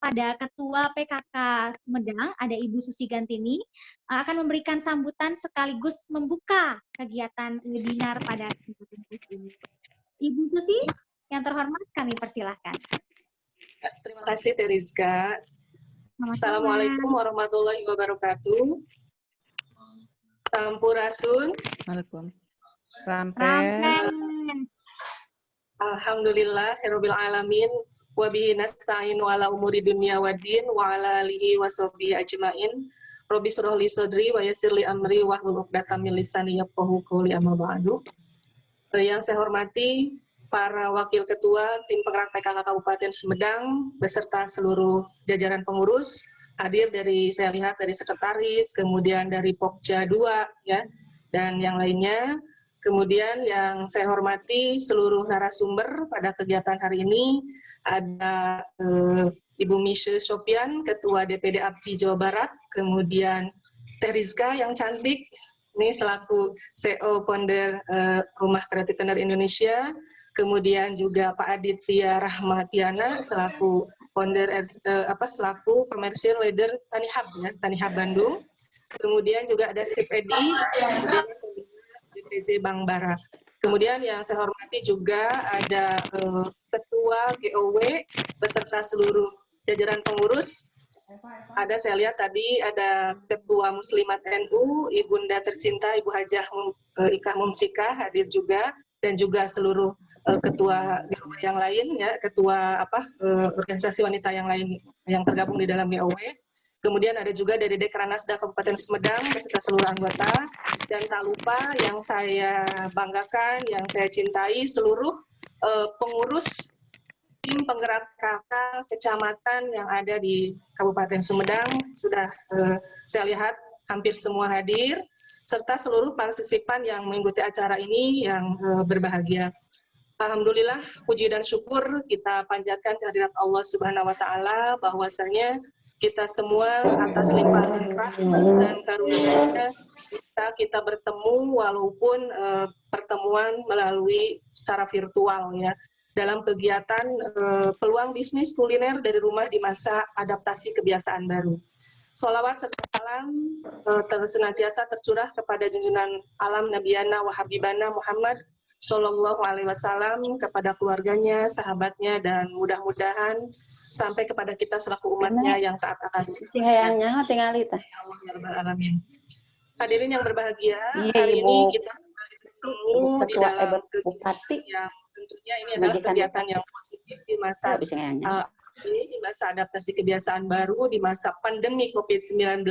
pada Ketua PKK Sumedang, ada Ibu Susi Gantini, akan memberikan sambutan sekaligus membuka kegiatan webinar pada kesempatan ini. Ibu Susi, yang terhormat kami persilahkan. Terima kasih Teriska. Assalamualaikum warahmatullahi wabarakatuh. Sampurasun. Alhamdulillah rabbil alamin wa bihi nasta'inu ala umuri dunya waddin wa ala alihi washabihi ajmain. Rabbi shrah li sadri wa yassir li amri wahlul 'uqdatam min lisani yafqahu qawli amma ba'du. Yang saya hormati para wakil ketua tim penggerak PKK Kabupaten Sumedang beserta seluruh jajaran pengurus, hadir dari saya lihat dari sekretaris, kemudian dari Pokja 2 ya, dan yang lainnya. Kemudian yang saya hormati seluruh narasumber pada kegiatan hari ini, ada Ibu Misha Sopian, Ketua DPD APJI Jawa Barat, kemudian Teriska yang cantik, ini selaku CEO founder Rumah Kreatif Tenar Indonesia, kemudian juga Pak Aditya Rahmatiana selaku founder selaku commercial leader Tanihub ya, Tanihub Bandung. Kemudian juga ada Sip Edi, kemudian DPJ Bank Bara. Kemudian yang saya hormati juga ada Ketua GOW beserta seluruh jajaran pengurus. Ada saya lihat tadi ada Ketua Muslimat NU, Ibunda tercinta Ibu Hajah Ika Mumsika hadir juga, dan juga seluruh ketua GOW yang lain ya, ketua organisasi wanita yang lain yang tergabung di dalam GOW. Kemudian ada juga dari Dekranasda Kabupaten Sumedang beserta seluruh anggota, dan tak lupa yang saya banggakan, yang saya cintai seluruh pengurus tim penggerak PKK kecamatan yang ada di Kabupaten Sumedang. Sudah saya lihat hampir semua hadir, serta seluruh partisipan yang mengikuti acara ini yang berbahagia. Alhamdulillah, puji dan syukur kita panjatkan kehadirat Allah Subhanahu wa Ta'ala, bahwasanya kita semua atas limpahan rahmat dan karunia kita bertemu walaupun pertemuan melalui secara virtual ya, dalam kegiatan peluang bisnis kuliner dari rumah di masa adaptasi kebiasaan baru. Sholawat serta salam senantiasa tercurah kepada junjungan alam Nabiyana wa Habibana Muhammad Sallallahu Alaihi Wasallam, kepada keluarganya, sahabatnya, dan mudah-mudahan sampai kepada kita selaku umatnya yang taat akan disayangnya tinggal itu. Allah ya Rabbal Alamin. Hadirin yang berbahagia, hari ini kita bertemu di dalam kegiatan yang tentunya ini adalah kegiatan yang positif di masa adaptasi kebiasaan baru, di masa pandemi COVID-19,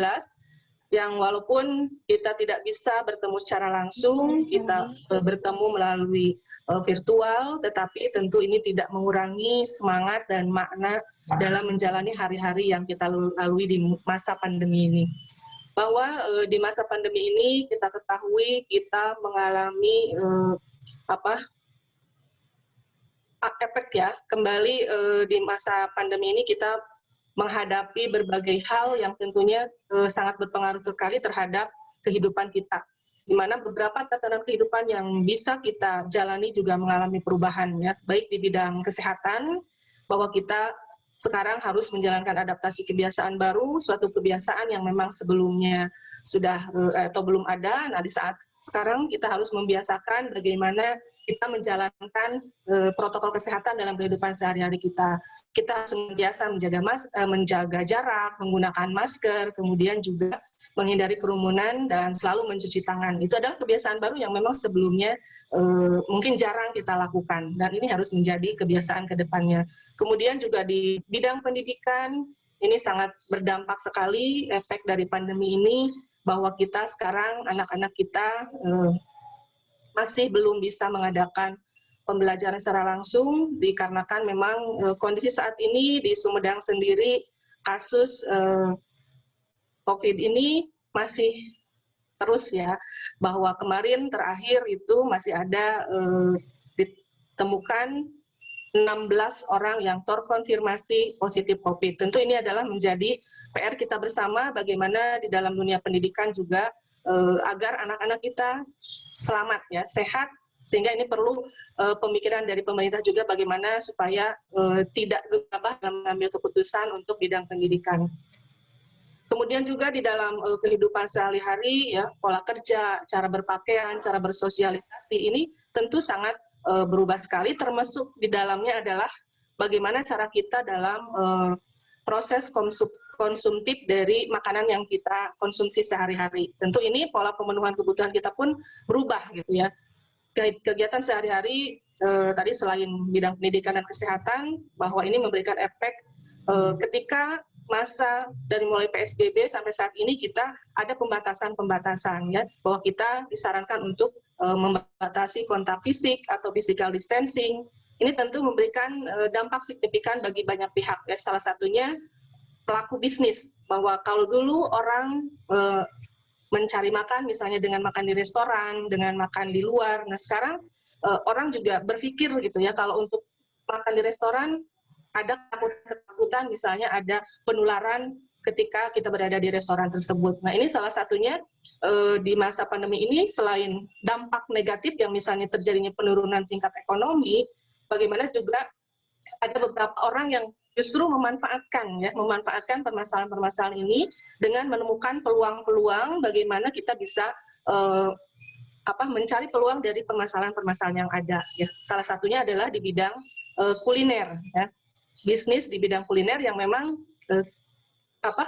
yang walaupun kita tidak bisa bertemu secara langsung, kita bertemu melalui virtual, tetapi tentu ini tidak mengurangi semangat dan makna dalam menjalani hari-hari yang kita lalui di masa pandemi ini. Bahwa di masa pandemi ini kita ketahui kita mengalami efek ya, kembali di masa pandemi ini kita menghadapi berbagai hal yang tentunya sangat berpengaruh sekali terhadap kehidupan kita, di mana beberapa tatanan kehidupan yang bisa kita jalani juga mengalami perubahan ya, baik di bidang kesehatan, bahwa kita sekarang harus menjalankan adaptasi kebiasaan baru, suatu kebiasaan yang memang sebelumnya sudah atau belum ada. Nah, di saat sekarang kita harus membiasakan bagaimana kita menjalankan protokol kesehatan dalam kehidupan sehari-hari kita. Kita harus senantiasa menjaga jarak, menggunakan masker, kemudian juga menghindari kerumunan dan selalu mencuci tangan. Itu adalah kebiasaan baru yang memang sebelumnya mungkin jarang kita lakukan, dan ini harus menjadi kebiasaan ke depannya. Kemudian juga di bidang pendidikan, ini sangat berdampak sekali efek dari pandemi ini, bahwa kita sekarang anak-anak kita masih belum bisa mengadakan pembelajaran secara langsung, dikarenakan memang kondisi saat ini di Sumedang sendiri kasus COVID ini masih terus ya, bahwa kemarin terakhir itu masih ada ditemukan 16 orang yang terkonfirmasi positif COVID. Tentu ini adalah menjadi PR kita bersama, bagaimana di dalam dunia pendidikan juga agar anak-anak kita selamat ya, sehat, Sehingga ini perlu pemikiran dari pemerintah juga bagaimana supaya tidak gegabah dalam mengambil keputusan untuk bidang pendidikan. Kemudian juga di dalam kehidupan sehari-hari, ya, pola kerja, cara berpakaian, cara bersosialisasi ini tentu sangat berubah sekali, termasuk di dalamnya adalah bagaimana cara kita dalam proses konsumtif dari makanan yang kita konsumsi sehari-hari. Tentu ini pola pemenuhan kebutuhan kita pun berubah gitu ya. Kegiatan sehari-hari tadi selain bidang pendidikan dan kesehatan, bahwa ini memberikan efek ketika masa dari mulai PSBB sampai saat ini kita ada pembatasan-pembatasan ya, bahwa kita disarankan untuk membatasi kontak fisik atau physical distancing. Ini tentu memberikan dampak signifikan bagi banyak pihak ya. Salah satunya pelaku bisnis, bahwa kalau dulu orang mencari makan misalnya dengan makan di restoran, dengan makan di luar. Nah sekarang orang juga berpikir gitu ya, kalau untuk makan di restoran ada ketakutan misalnya ada penularan ketika kita berada di restoran tersebut. Nah ini salah satunya di masa pandemi ini, selain dampak negatif yang misalnya terjadinya penurunan tingkat ekonomi, bagaimana juga ada beberapa orang yang justru memanfaatkan permasalahan-permasalahan ini dengan menemukan peluang-peluang bagaimana kita bisa mencari peluang dari permasalahan-permasalahan yang ada. Ya. Salah satunya adalah di bidang kuliner, ya. Bisnis di bidang kuliner yang memang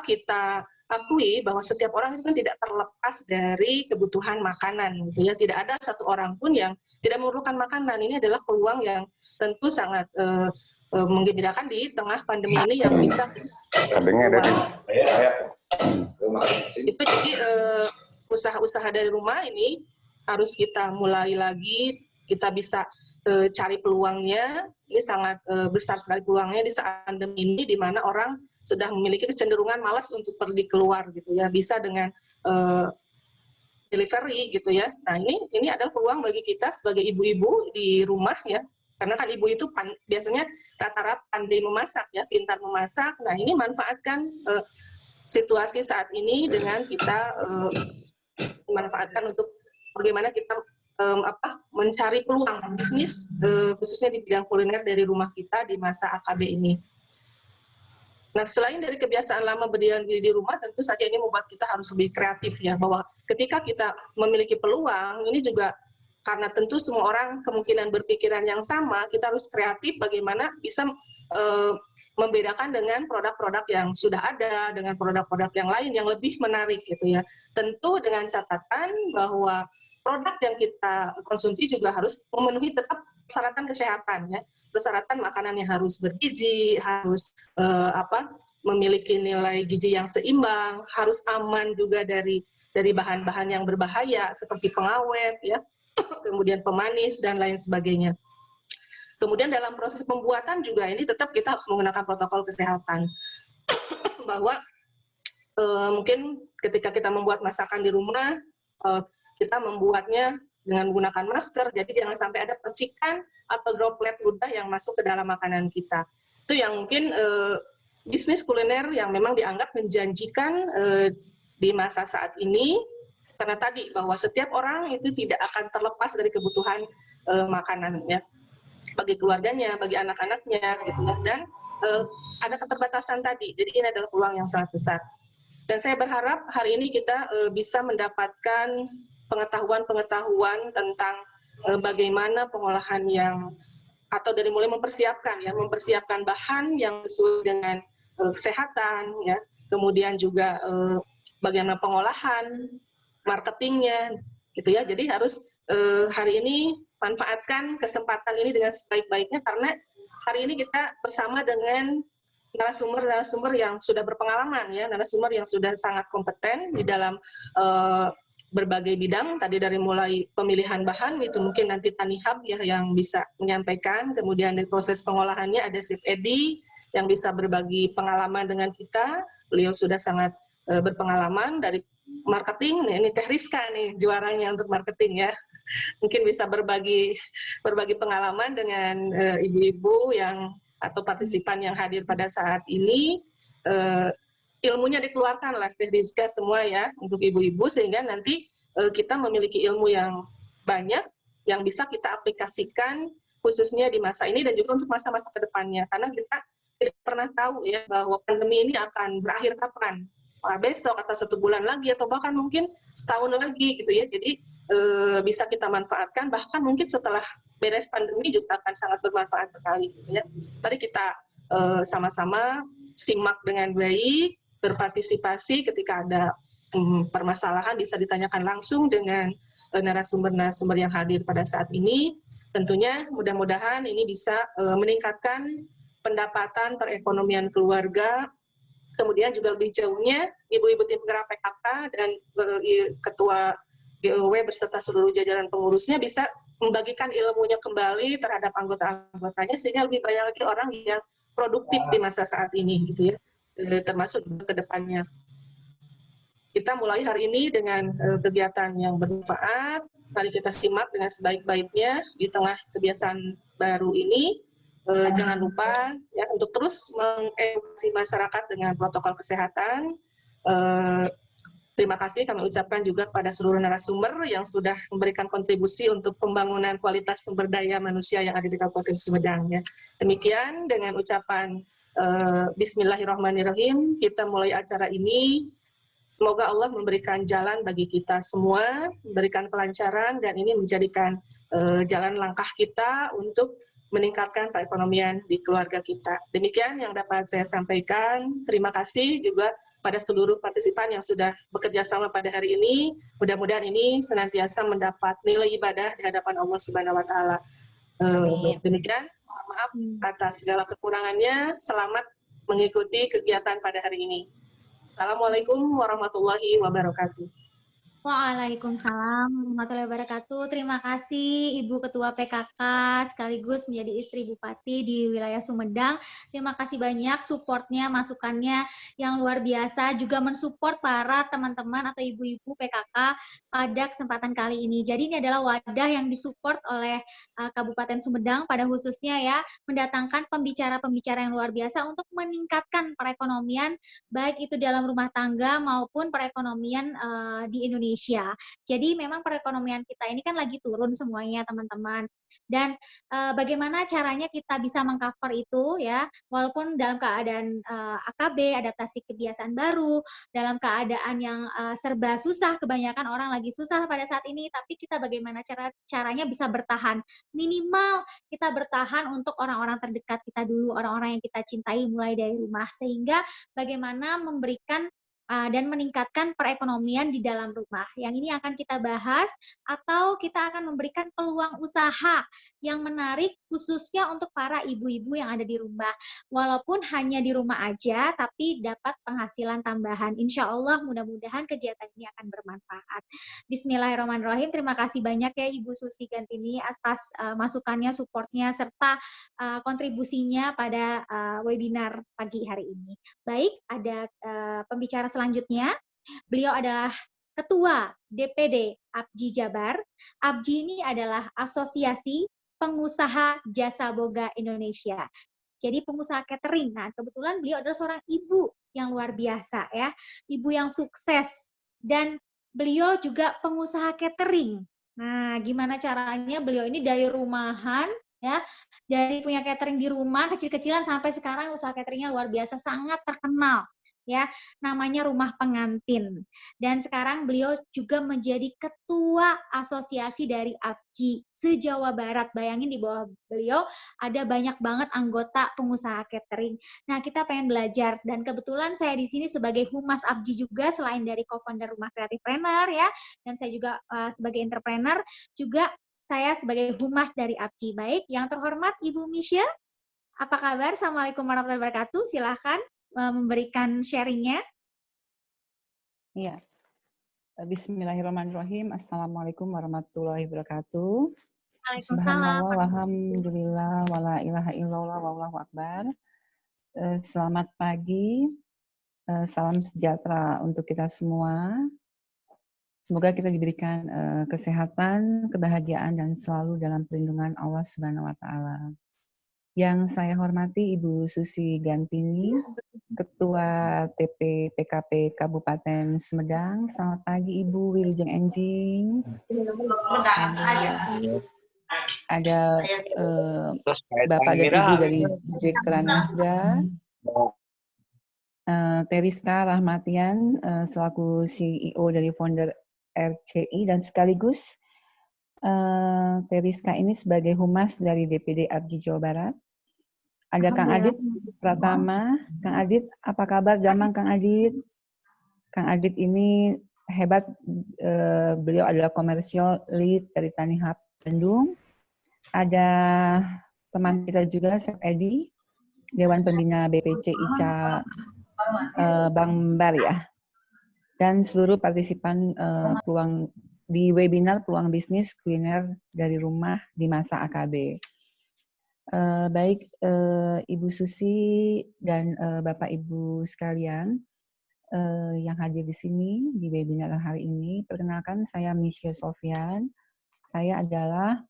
kita akui bahwa setiap orang itu kan tidak terlepas dari kebutuhan makanan, gitu ya. Tidak ada satu orang pun yang tidak memerlukan makanan. Ini adalah peluang yang tentu sangat menggembirakan di tengah pandemi ini yang bisa itu. Jadi usaha-usaha dari rumah ini harus kita mulai lagi, kita bisa cari peluangnya. Ini sangat besar sekali peluangnya di saat pandemi ini, di mana orang sudah memiliki kecenderungan malas untuk pergi keluar gitu ya, bisa dengan delivery gitu ya. Nah ini adalah peluang bagi kita sebagai ibu-ibu di rumah ya, karena kan ibu itu biasanya rata-rata pandai memasak ya, pintar memasak. Nah ini manfaatkan situasi saat ini dengan kita manfaatkan untuk bagaimana kita mencari peluang bisnis khususnya di bidang kuliner dari rumah kita di masa AKB ini. Nah, selain dari kebiasaan lama berdiam diri di rumah, tentu saja ini membuat kita harus lebih kreatif ya, bahwa ketika kita memiliki peluang, ini juga karena tentu semua orang kemungkinan berpikiran yang sama, kita harus kreatif bagaimana bisa membedakan dengan produk-produk yang sudah ada, dengan produk-produk yang lain yang lebih menarik gitu ya. Tentu dengan catatan bahwa produk yang kita konsumsi juga harus memenuhi tetap persyaratan kesehatan ya. Persyaratan makanan yang harus bergizi, harus memiliki nilai gizi yang seimbang, harus aman juga dari bahan-bahan yang berbahaya seperti pengawet ya, kemudian pemanis dan lain sebagainya. Kemudian dalam proses pembuatan juga ini tetap kita harus menggunakan protokol kesehatan. Bahwa mungkin ketika kita membuat masakan di rumah, kita membuatnya dengan menggunakan masker, jadi jangan sampai ada percikan atau droplet ludah yang masuk ke dalam makanan kita. Itu yang mungkin bisnis kuliner yang memang dianggap menjanjikan di masa saat ini, karena tadi bahwa setiap orang itu tidak akan terlepas dari kebutuhan makanan ya, bagi keluarganya, bagi anak-anaknya gitu ya. Dan ada keterbatasan tadi, jadi ini adalah peluang yang sangat besar. Dan saya berharap hari ini kita bisa mendapatkan pengetahuan tentang bagaimana pengolahan yang, atau dari mulai mempersiapkan bahan yang sesuai dengan kesehatan ya, kemudian juga bagaimana pengolahan, marketingnya gitu ya. Jadi harus hari ini manfaatkan kesempatan ini dengan sebaik-baiknya, karena hari ini kita bersama dengan narasumber yang sudah berpengalaman ya, narasumber yang sudah sangat kompeten di dalam berbagai bidang, tadi dari mulai pemilihan bahan itu mungkin nanti Tanihab ya yang bisa menyampaikan, kemudian dari proses pengolahannya ada Chef Edi yang bisa berbagi pengalaman dengan kita, beliau sudah sangat berpengalaman. Dari marketing, ini Teh Rizka nih juaranya untuk marketing ya, mungkin bisa berbagi pengalaman dengan ibu-ibu yang atau partisipan yang hadir pada saat ini. Ilmunya dikeluarkan oleh Teh Rizka semua ya untuk ibu-ibu, sehingga nanti kita memiliki ilmu yang banyak yang bisa kita aplikasikan khususnya di masa ini dan juga untuk masa-masa ke depannya. Karena kita tidak pernah tahu ya bahwa pandemi ini akan berakhir kapan. Besok atau 1 bulan lagi atau bahkan mungkin setahun lagi gitu ya. Jadi bisa kita manfaatkan, bahkan mungkin setelah beres pandemi juga akan sangat bermanfaat sekali gitu ya. Mari kita sama-sama simak dengan baik, berpartisipasi ketika ada permasalahan bisa ditanyakan langsung dengan narasumber-narasumber yang hadir pada saat ini. Tentunya mudah-mudahan ini bisa meningkatkan pendapatan perekonomian keluarga, kemudian juga lebih jauhnya ibu-ibu tim gerak PKK dan ketua GOW beserta seluruh jajaran pengurusnya bisa membagikan ilmunya kembali terhadap anggota-anggotanya sehingga lebih banyak lagi orang yang produktif di masa saat ini gitu ya, termasuk ke depannya. Kita mulai hari ini dengan kegiatan yang bermanfaat. Mari kita simak dengan sebaik-baiknya di tengah kebiasaan baru ini. Jangan lupa ya untuk terus mengedukasi masyarakat dengan protokol kesehatan. Terima kasih kami ucapkan juga kepada seluruh narasumber yang sudah memberikan kontribusi untuk pembangunan kualitas sumber daya manusia yang ada di Kabupaten Sumedang. Ya. Demikian dengan ucapan Bismillahirrahmanirrahim, kita mulai acara ini. Semoga Allah memberikan jalan bagi kita semua, memberikan kelancaran, dan ini menjadikan jalan langkah kita untuk meningkatkan perekonomian di keluarga kita. Demikian yang dapat saya sampaikan. Terima kasih juga pada seluruh partisipan yang sudah bekerja sama pada hari ini. Mudah-mudahan ini senantiasa mendapat nilai ibadah di hadapan Allah Subhanahu wa Ta'ala. Demikian, mohon maaf atas segala kekurangannya. Selamat mengikuti kegiatan pada hari ini. Assalamualaikum warahmatullahi wabarakatuh. Waalaikumsalam warahmatullahi wabarakatuh. Terima kasih Ibu Ketua PKK sekaligus menjadi istri Bupati di wilayah Sumedang. Terima kasih banyak supportnya, masukannya yang luar biasa. Juga mensupport para teman-teman atau ibu-ibu PKK pada kesempatan kali ini. Jadi ini adalah wadah yang disupport oleh Kabupaten Sumedang pada khususnya ya, mendatangkan pembicara-pembicara yang luar biasa untuk meningkatkan perekonomian baik itu dalam rumah tangga maupun perekonomian di Indonesia. Jadi memang perekonomian kita ini kan lagi turun semuanya teman-teman. Dan bagaimana caranya kita bisa mengcover itu ya, walaupun dalam keadaan AKB, adaptasi kebiasaan baru, dalam keadaan yang serba susah, kebanyakan orang lagi susah pada saat ini, tapi kita bagaimana caranya bisa bertahan. Minimal kita bertahan untuk orang-orang terdekat kita dulu, orang-orang yang kita cintai mulai dari rumah, sehingga bagaimana memberikan dan meningkatkan perekonomian di dalam rumah. Yang ini akan kita bahas atau kita akan memberikan peluang usaha yang menarik khususnya untuk para ibu-ibu yang ada di rumah. Walaupun hanya di rumah aja, tapi dapat penghasilan tambahan. Insya Allah mudah-mudahan kegiatan ini akan bermanfaat. Bismillahirrahmanirrahim. Terima kasih banyak ya Ibu Susi Gantini atas masukannya, supportnya, serta kontribusinya pada webinar pagi hari ini. Baik, ada pembicara selanjutnya. Beliau adalah Ketua DPD APJI Jabar. APJI ini adalah Asosiasi Pengusaha Jasa Boga Indonesia. Jadi pengusaha catering. Nah, kebetulan beliau adalah seorang ibu yang luar biasa ya. Ibu yang sukses dan beliau juga pengusaha catering. Nah, gimana caranya beliau ini dari rumahan ya, dari punya catering di rumah kecil-kecilan sampai sekarang usaha cateringnya luar biasa, sangat terkenal ya, namanya Rumah Pengantin. Dan sekarang beliau juga menjadi ketua asosiasi dari APJI se-Jawa Barat. Bayangin di bawah beliau ada banyak banget anggota pengusaha catering. Nah, kita pengen belajar dan kebetulan saya di sini sebagai humas APJI juga, selain dari co-founder Rumah Kreatifpreneur ya, dan saya juga sebagai entrepreneur, juga saya sebagai humas dari APJI. Baik, yang terhormat Ibu Misha, apa kabar? Assalamualaikum warahmatullahi wabarakatuh. Silahkan memberikan sharingnya. Iya. Bismillahirrahmanirrahim. Assalamualaikum warahmatullahi wabarakatuh. Waalaikumsalam. Subhanallah, walhamdulillah, wala ilaha illallah, wallahu akbar. Selamat pagi, salam sejahtera untuk kita semua. Semoga kita diberikan kesehatan, kebahagiaan, dan selalu dalam perlindungan Allah Subhanahu wa Ta'ala. Yang saya hormati Ibu Susi Gantini, Ketua TP PKP Kabupaten Sumedang. Selamat pagi Ibu Wilujeng Enjing. Ada Bapak dan Ibu dari Direktorat Nasda, Teriska Rahmatian selaku CEO dari founder RCI, dan sekaligus Teriska ini sebagai Humas dari DPD ABJI Jawa Barat. Ada Kang Adit Pratama. Kang Adit, apa kabar Jamang Kang Adit? Kang Adit ini hebat, beliau adalah commercial lead dari Tanihub Bandung. Ada teman kita juga, Chef Edi, Dewan Pembina BPC ICA Bangbar ya. Dan seluruh partisipan peluang di webinar Peluang Bisnis Kuliner dari Rumah di Masa AKB. Baik Ibu Susi dan Bapak Ibu sekalian yang hadir di sini di webinar hari ini, perkenalkan saya Misha Sofyan. Saya adalah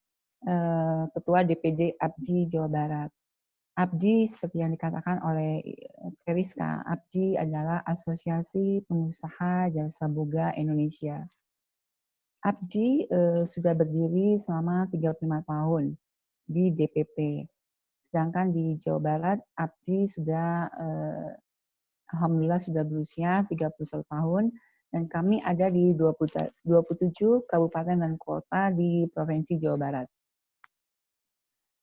Ketua DPD ABJI Jawa Barat. ABJI seperti yang dikatakan oleh Teriska, ABJI adalah Asosiasi Pengusaha Jasa Boga Indonesia. ABJI sudah berdiri selama 35 tahun di DPP. Sedangkan di Jawa Barat, ABJI sudah, alhamdulillah sudah berusia 31 tahun, dan kami ada di 27 kabupaten dan kota di Provinsi Jawa Barat.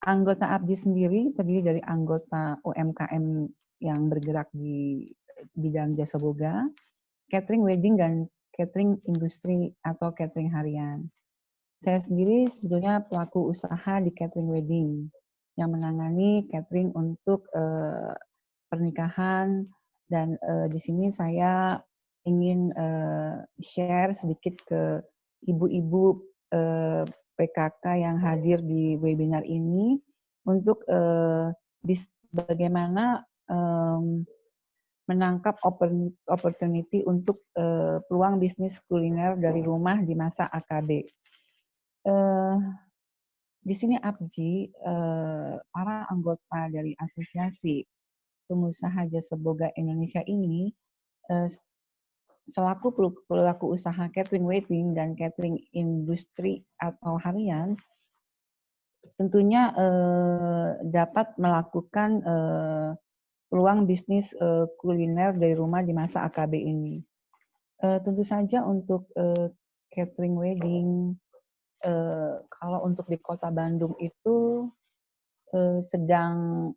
Anggota ABJI sendiri terdiri dari anggota UMKM yang bergerak di bidang jasa boga, catering wedding, dan catering industri atau catering harian. Saya sendiri sebetulnya pelaku usaha di catering wedding yang menangani catering untuk pernikahan, dan di sini saya ingin share sedikit ke ibu-ibu PKK yang hadir di webinar ini untuk bagaimana menangkap opportunity untuk peluang bisnis kuliner dari rumah di masa AKB. Di sini ABJI, para anggota dari Asosiasi Pengusaha Jasa Boga Indonesia ini selaku pelaku usaha catering wedding dan catering industri atau harian, tentunya dapat melakukan peluang bisnis kuliner dari rumah di masa AKB ini. Tentu saja untuk catering wedding, kalau untuk di Kota Bandung itu sedang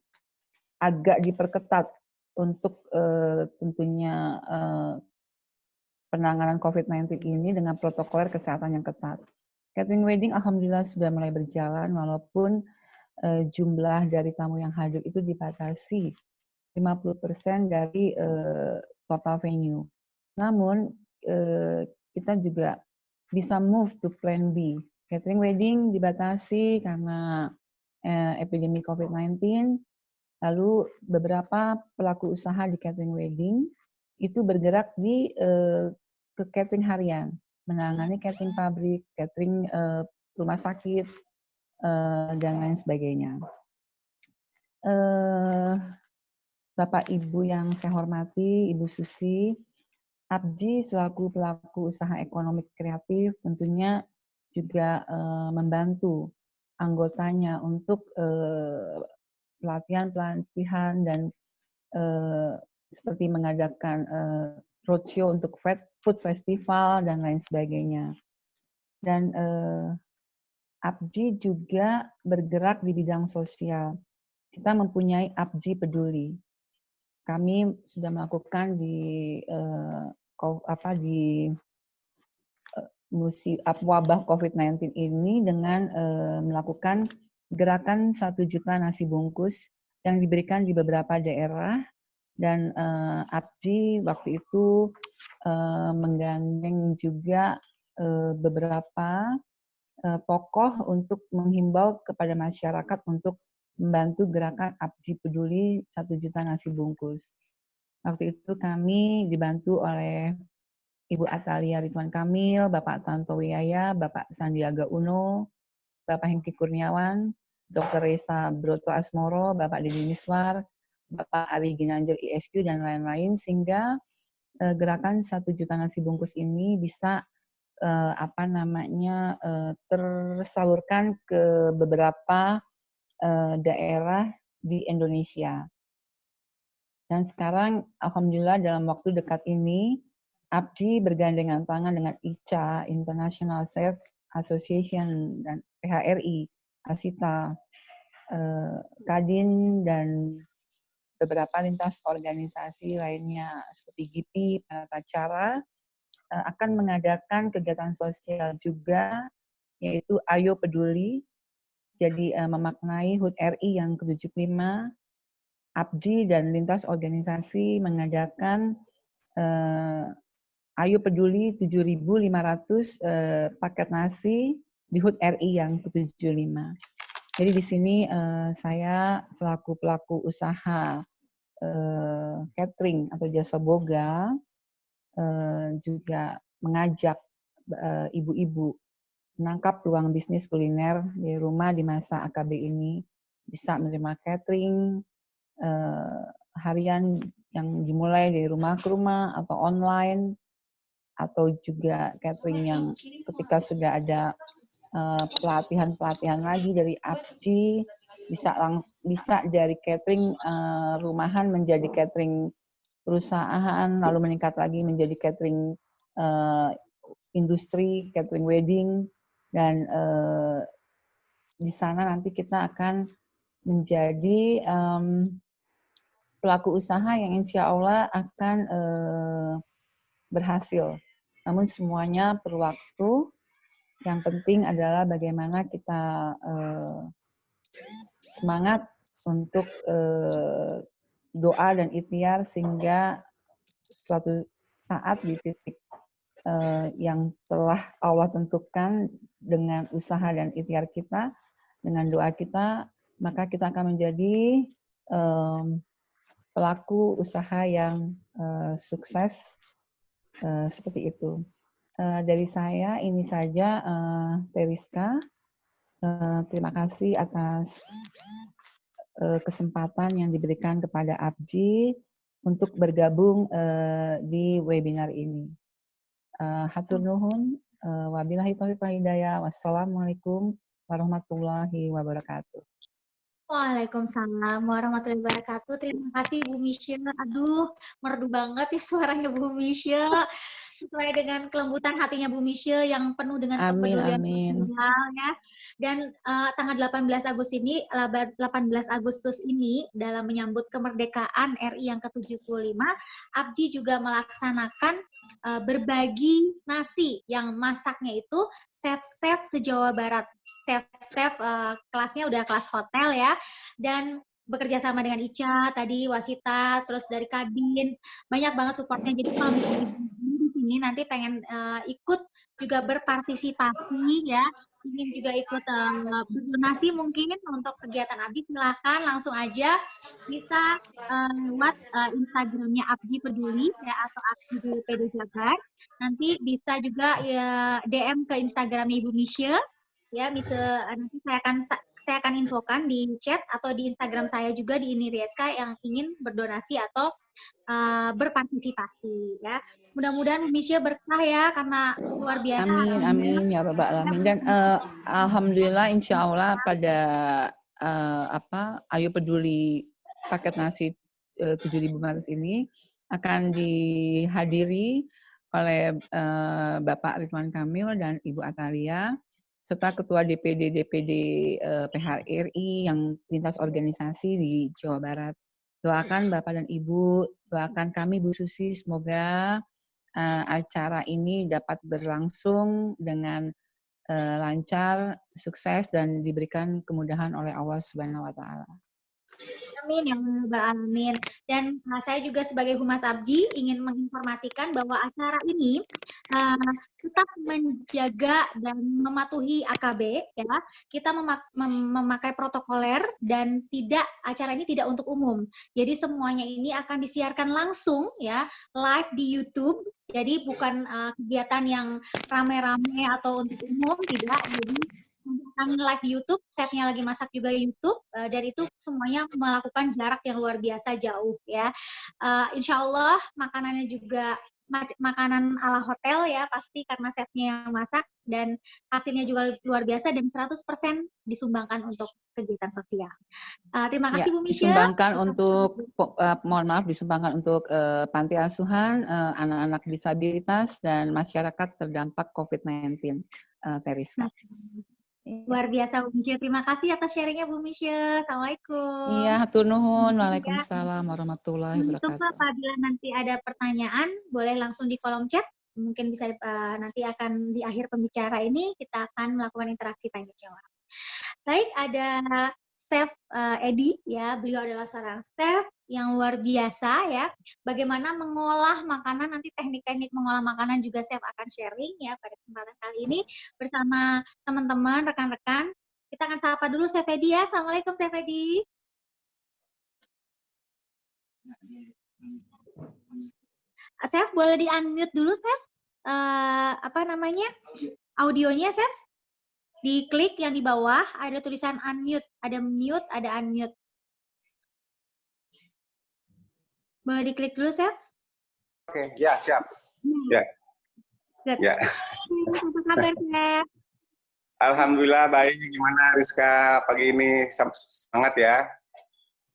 agak diperketat untuk tentunya penanganan COVID-19 ini dengan protokol kesehatan yang ketat. Catering wedding alhamdulillah sudah mulai berjalan walaupun jumlah dari tamu yang hadir itu dibatasi 50% dari total venue. Namun kita juga bisa move to plan B. Catering wedding dibatasi karena epidemi COVID-19. Lalu beberapa pelaku usaha di catering wedding itu bergerak di ke catering harian, menangani catering pabrik, catering rumah sakit, dan lain sebagainya. Bapak Ibu yang saya hormati, Ibu Susi, ABJI selaku pelaku usaha ekonomi kreatif tentunya juga membantu anggotanya untuk pelatihan dan seperti mengadakan roadshow untuk food festival dan lain sebagainya. Dan ABJI juga bergerak di bidang sosial. Kita mempunyai ABJI Peduli. Kami sudah melakukan di wabah COVID-19 ini dengan melakukan gerakan 1 juta nasi bungkus yang diberikan di beberapa daerah, dan ABJI waktu itu menggandeng juga beberapa tokoh untuk menghimbau kepada masyarakat untuk membantu gerakan ABJI Peduli 1 juta nasi bungkus. Waktu itu kami dibantu oleh Ibu Atalia Ridwan Kamil, Bapak Tanto Wiyaya, Bapak Sandiaga Uno, Bapak Hengki Kurniawan, Dr. Reza Broto Asmoro, Bapak Deddy Miswar, Bapak Ari Ginanjar ISQ, dan lain-lain, sehingga gerakan 1 juta nasi bungkus ini bisa tersalurkan ke beberapa daerah di Indonesia. Dan sekarang, alhamdulillah dalam waktu dekat ini, APJI bergandengan tangan dengan ICA, International Chef Association, dan PHRI, ASITA, Kadin, dan beberapa lintas organisasi lainnya seperti GIPI, Penatacara, akan mengadakan kegiatan sosial juga, yaitu Ayo Peduli. Jadi memaknai HUT RI yang ke-75, APJI dan lintas organisasi mengadakan Ayo Peduli 7.500 paket nasi di HUT RI yang ke-75. Jadi di sini saya selaku pelaku usaha catering atau jasa boga juga mengajak ibu-ibu menangkap peluang bisnis kuliner di rumah di masa AKB ini, bisa menerima catering harian yang dimulai dari rumah ke rumah atau online, atau juga catering yang ketika sudah ada pelatihan-pelatihan lagi dari APJI, bisa dari catering rumahan menjadi catering perusahaan, lalu meningkat lagi menjadi catering industri, catering wedding, dan di sana nanti kita akan menjadi pelaku usaha yang insya Allah akan berhasil. Namun semuanya perlu waktu. Yang penting adalah bagaimana kita semangat untuk doa dan ikhtiar sehingga suatu saat di titik yang telah Allah tentukan dengan usaha dan ikhtiar kita, dengan doa kita, maka kita akan menjadi pelaku usaha yang sukses seperti itu. Dari saya ini saja, Teriska. Terima kasih atas kesempatan yang diberikan kepada APJI untuk bergabung di webinar ini. Hatur nuhun, wabillahi taufiq wal hidayah. Wassalamualaikum warahmatullahi wabarakatuh. Waalaikumsalam warahmatullahi wabarakatuh. Terima kasih Bu Misha. Aduh, merdu banget nih suaranya Bu Misha. Sesuai dengan kelembutan hatinya Bu Misha yang penuh dengan kepedulian sosial ya. Dan tanggal 18 Agustus ini dalam menyambut kemerdekaan RI yang ke-75, APJI juga melaksanakan berbagi nasi yang masaknya itu chef-chef se-Jawa Barat. Chef kelasnya udah kelas hotel ya, dan bekerja sama dengan ICA tadi, Wasita, terus dari Kadin, banyak banget supportnya. Jadi kalau misalnya di sini nanti pengen ikut juga berpartisipasi ya, ingin juga ikut berdonasi mungkin untuk kegiatan APJI, silahkan langsung aja bisa lewat Instagramnya APJI Peduli ya, atau APJI PD Jabar. Nanti bisa juga ya, DM ke Instagramnya Ibu Misha. Ya, bisa nanti saya akan infokan di chat atau di Instagram saya juga di Ini Rieska yang ingin berdonasi atau berpartisipasi ya. Mudah-mudahan Misha berkah ya, karena luar biasa. Amin, amin ya Rabbal Alamin. Dan alhamdulillah insya Allah pada Ayo Peduli paket nasi 7.500 ini akan dihadiri oleh Bapak Ridwan Kamil dan Ibu Atalia, serta Ketua DPD PHRI yang lintas organisasi di Jawa Barat. Doakan Bapak dan Ibu, doakan kami Bu Susi, semoga acara ini dapat berlangsung dengan lancar, sukses, dan diberikan kemudahan oleh Allah Subhanahu wa Ta'ala. Amin ya Rabbal Alamin. Dan saya juga sebagai Humas APJI ingin menginformasikan bahwa acara ini tetap menjaga dan mematuhi AKB ya. Kita memakai protokoler dan acara ini tidak untuk umum. Jadi semuanya ini akan disiarkan langsung ya, live di YouTube. Jadi bukan kegiatan yang rame-rame atau untuk umum, tidak. Jadi Kami live YouTube, chefnya lagi masak juga YouTube, dan itu semuanya melakukan jarak yang luar biasa jauh ya. Insya Allah makanannya juga makanan ala hotel ya pasti karena chefnya yang masak dan hasilnya juga luar biasa dan 100% disumbangkan untuk kegiatan sosial. Terima Ya, kasih Bu Misha. disumbangkan untuk, mohon maaf, disumbangkan untuk panti asuhan, anak-anak disabilitas, dan masyarakat terdampak COVID-19, Teriska. Luar biasa Bu Misha. Terima kasih atas sharingnya Bu Misha. Assalamualaikum. Iya, hatur nuhun. Waalaikumsalam warahmatullahi Untuk wabarakatuh. apabila nanti ada pertanyaan, boleh langsung di kolom chat. Mungkin bisa nanti akan di akhir pembicara ini kita akan melakukan interaksi tanya jawab. Baik, ada Chef Edi ya, beliau adalah seorang chef yang luar biasa ya. Bagaimana mengolah makanan, nanti teknik-teknik mengolah makanan juga chef akan sharing ya pada kesempatan kali ini bersama teman-teman, rekan-rekan. Kita akan sapa dulu Chef Edi ya. Assalamualaikum Chef Edi. Chef boleh di-unmute dulu Chef. Apa namanya? Audionya Chef. Diklik yang di bawah, ada tulisan unmute. Ada mute, ada unmute. Boleh diklik dulu, Chef? Oke, ya siap. Ya. Good. Ya. Apa kabar, Chef? Alhamdulillah baik. Gimana Rizka pagi ini? Semangat ya.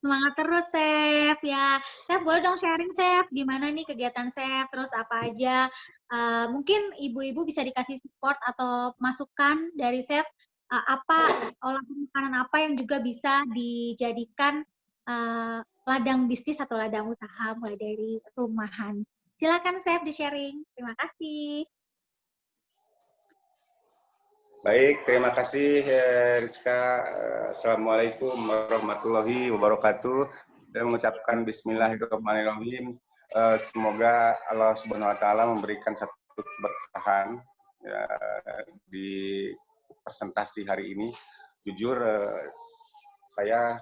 Semangat terus, Chef. Ya, Chef boleh dong sharing, Chef. Gimana nih kegiatan Chef? Terus apa aja? Mungkin ibu-ibu bisa dikasih support atau masukan dari Chef. Apa olahan makanan apa yang juga bisa dijadikan ladang bisnis atau ladang usaha mulai dari rumahan. Silakan, Chef, di-sharing. Terima kasih. Baik, terima kasih Rizka. Assalamualaikum warahmatullahi wabarakatuh. Saya mengucapkan Bismillahirrahmanirrahim. Semoga Allah Subhanahu Wa Taala memberikan satu keberkahan ya, di presentasi hari ini. Jujur, saya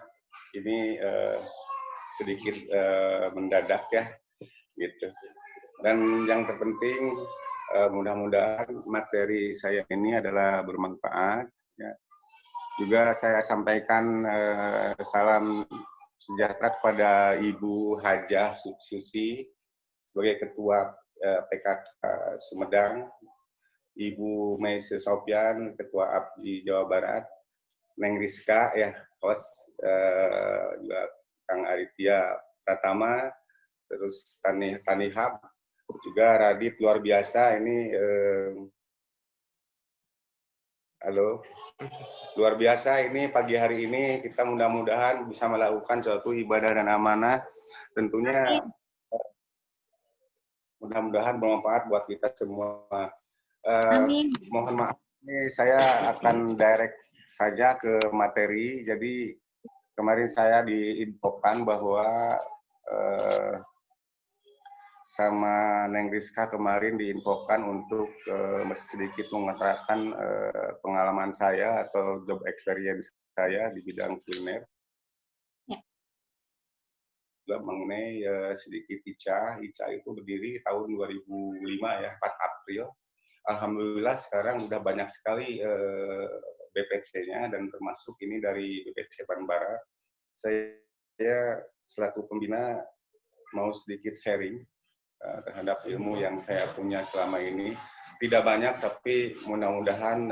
ini sedikit mendadak ya, gitu. Dan yang terpenting mudah-mudahan materi saya ini adalah bermanfaat. Ya. Juga saya sampaikan salam sejahtera kepada Ibu Hajah Susi sebagai Ketua PKK Sumedang, Ibu Meise Sofian, Ketua APJI Jawa Barat, Neng Rizka, ya, host, juga Kang Aditya Pratama, terus Tanihab, juga Radit luar biasa ini, halo, luar biasa ini pagi hari ini kita mudah-mudahan bisa melakukan suatu ibadah dan amanah, tentunya mudah-mudahan bermanfaat buat kita semua. Amin. Mohon maaf ini saya akan direct saja ke materi. Jadi kemarin saya diinfokan bahwa sama Neng Rizka kemarin diinfokan untuk sedikit mengutarakan pengalaman saya atau job experience saya di bidang kuliner. Ya. Juga mengenai sedikit ICA. ICA itu berdiri tahun 2005 ya, 4 April. Alhamdulillah sekarang udah banyak sekali BPC-nya dan termasuk ini dari BPC Banbara. Saya selaku pembina mau sedikit sharing terhadap ilmu yang saya punya selama ini. Tidak banyak tapi mudah-mudahan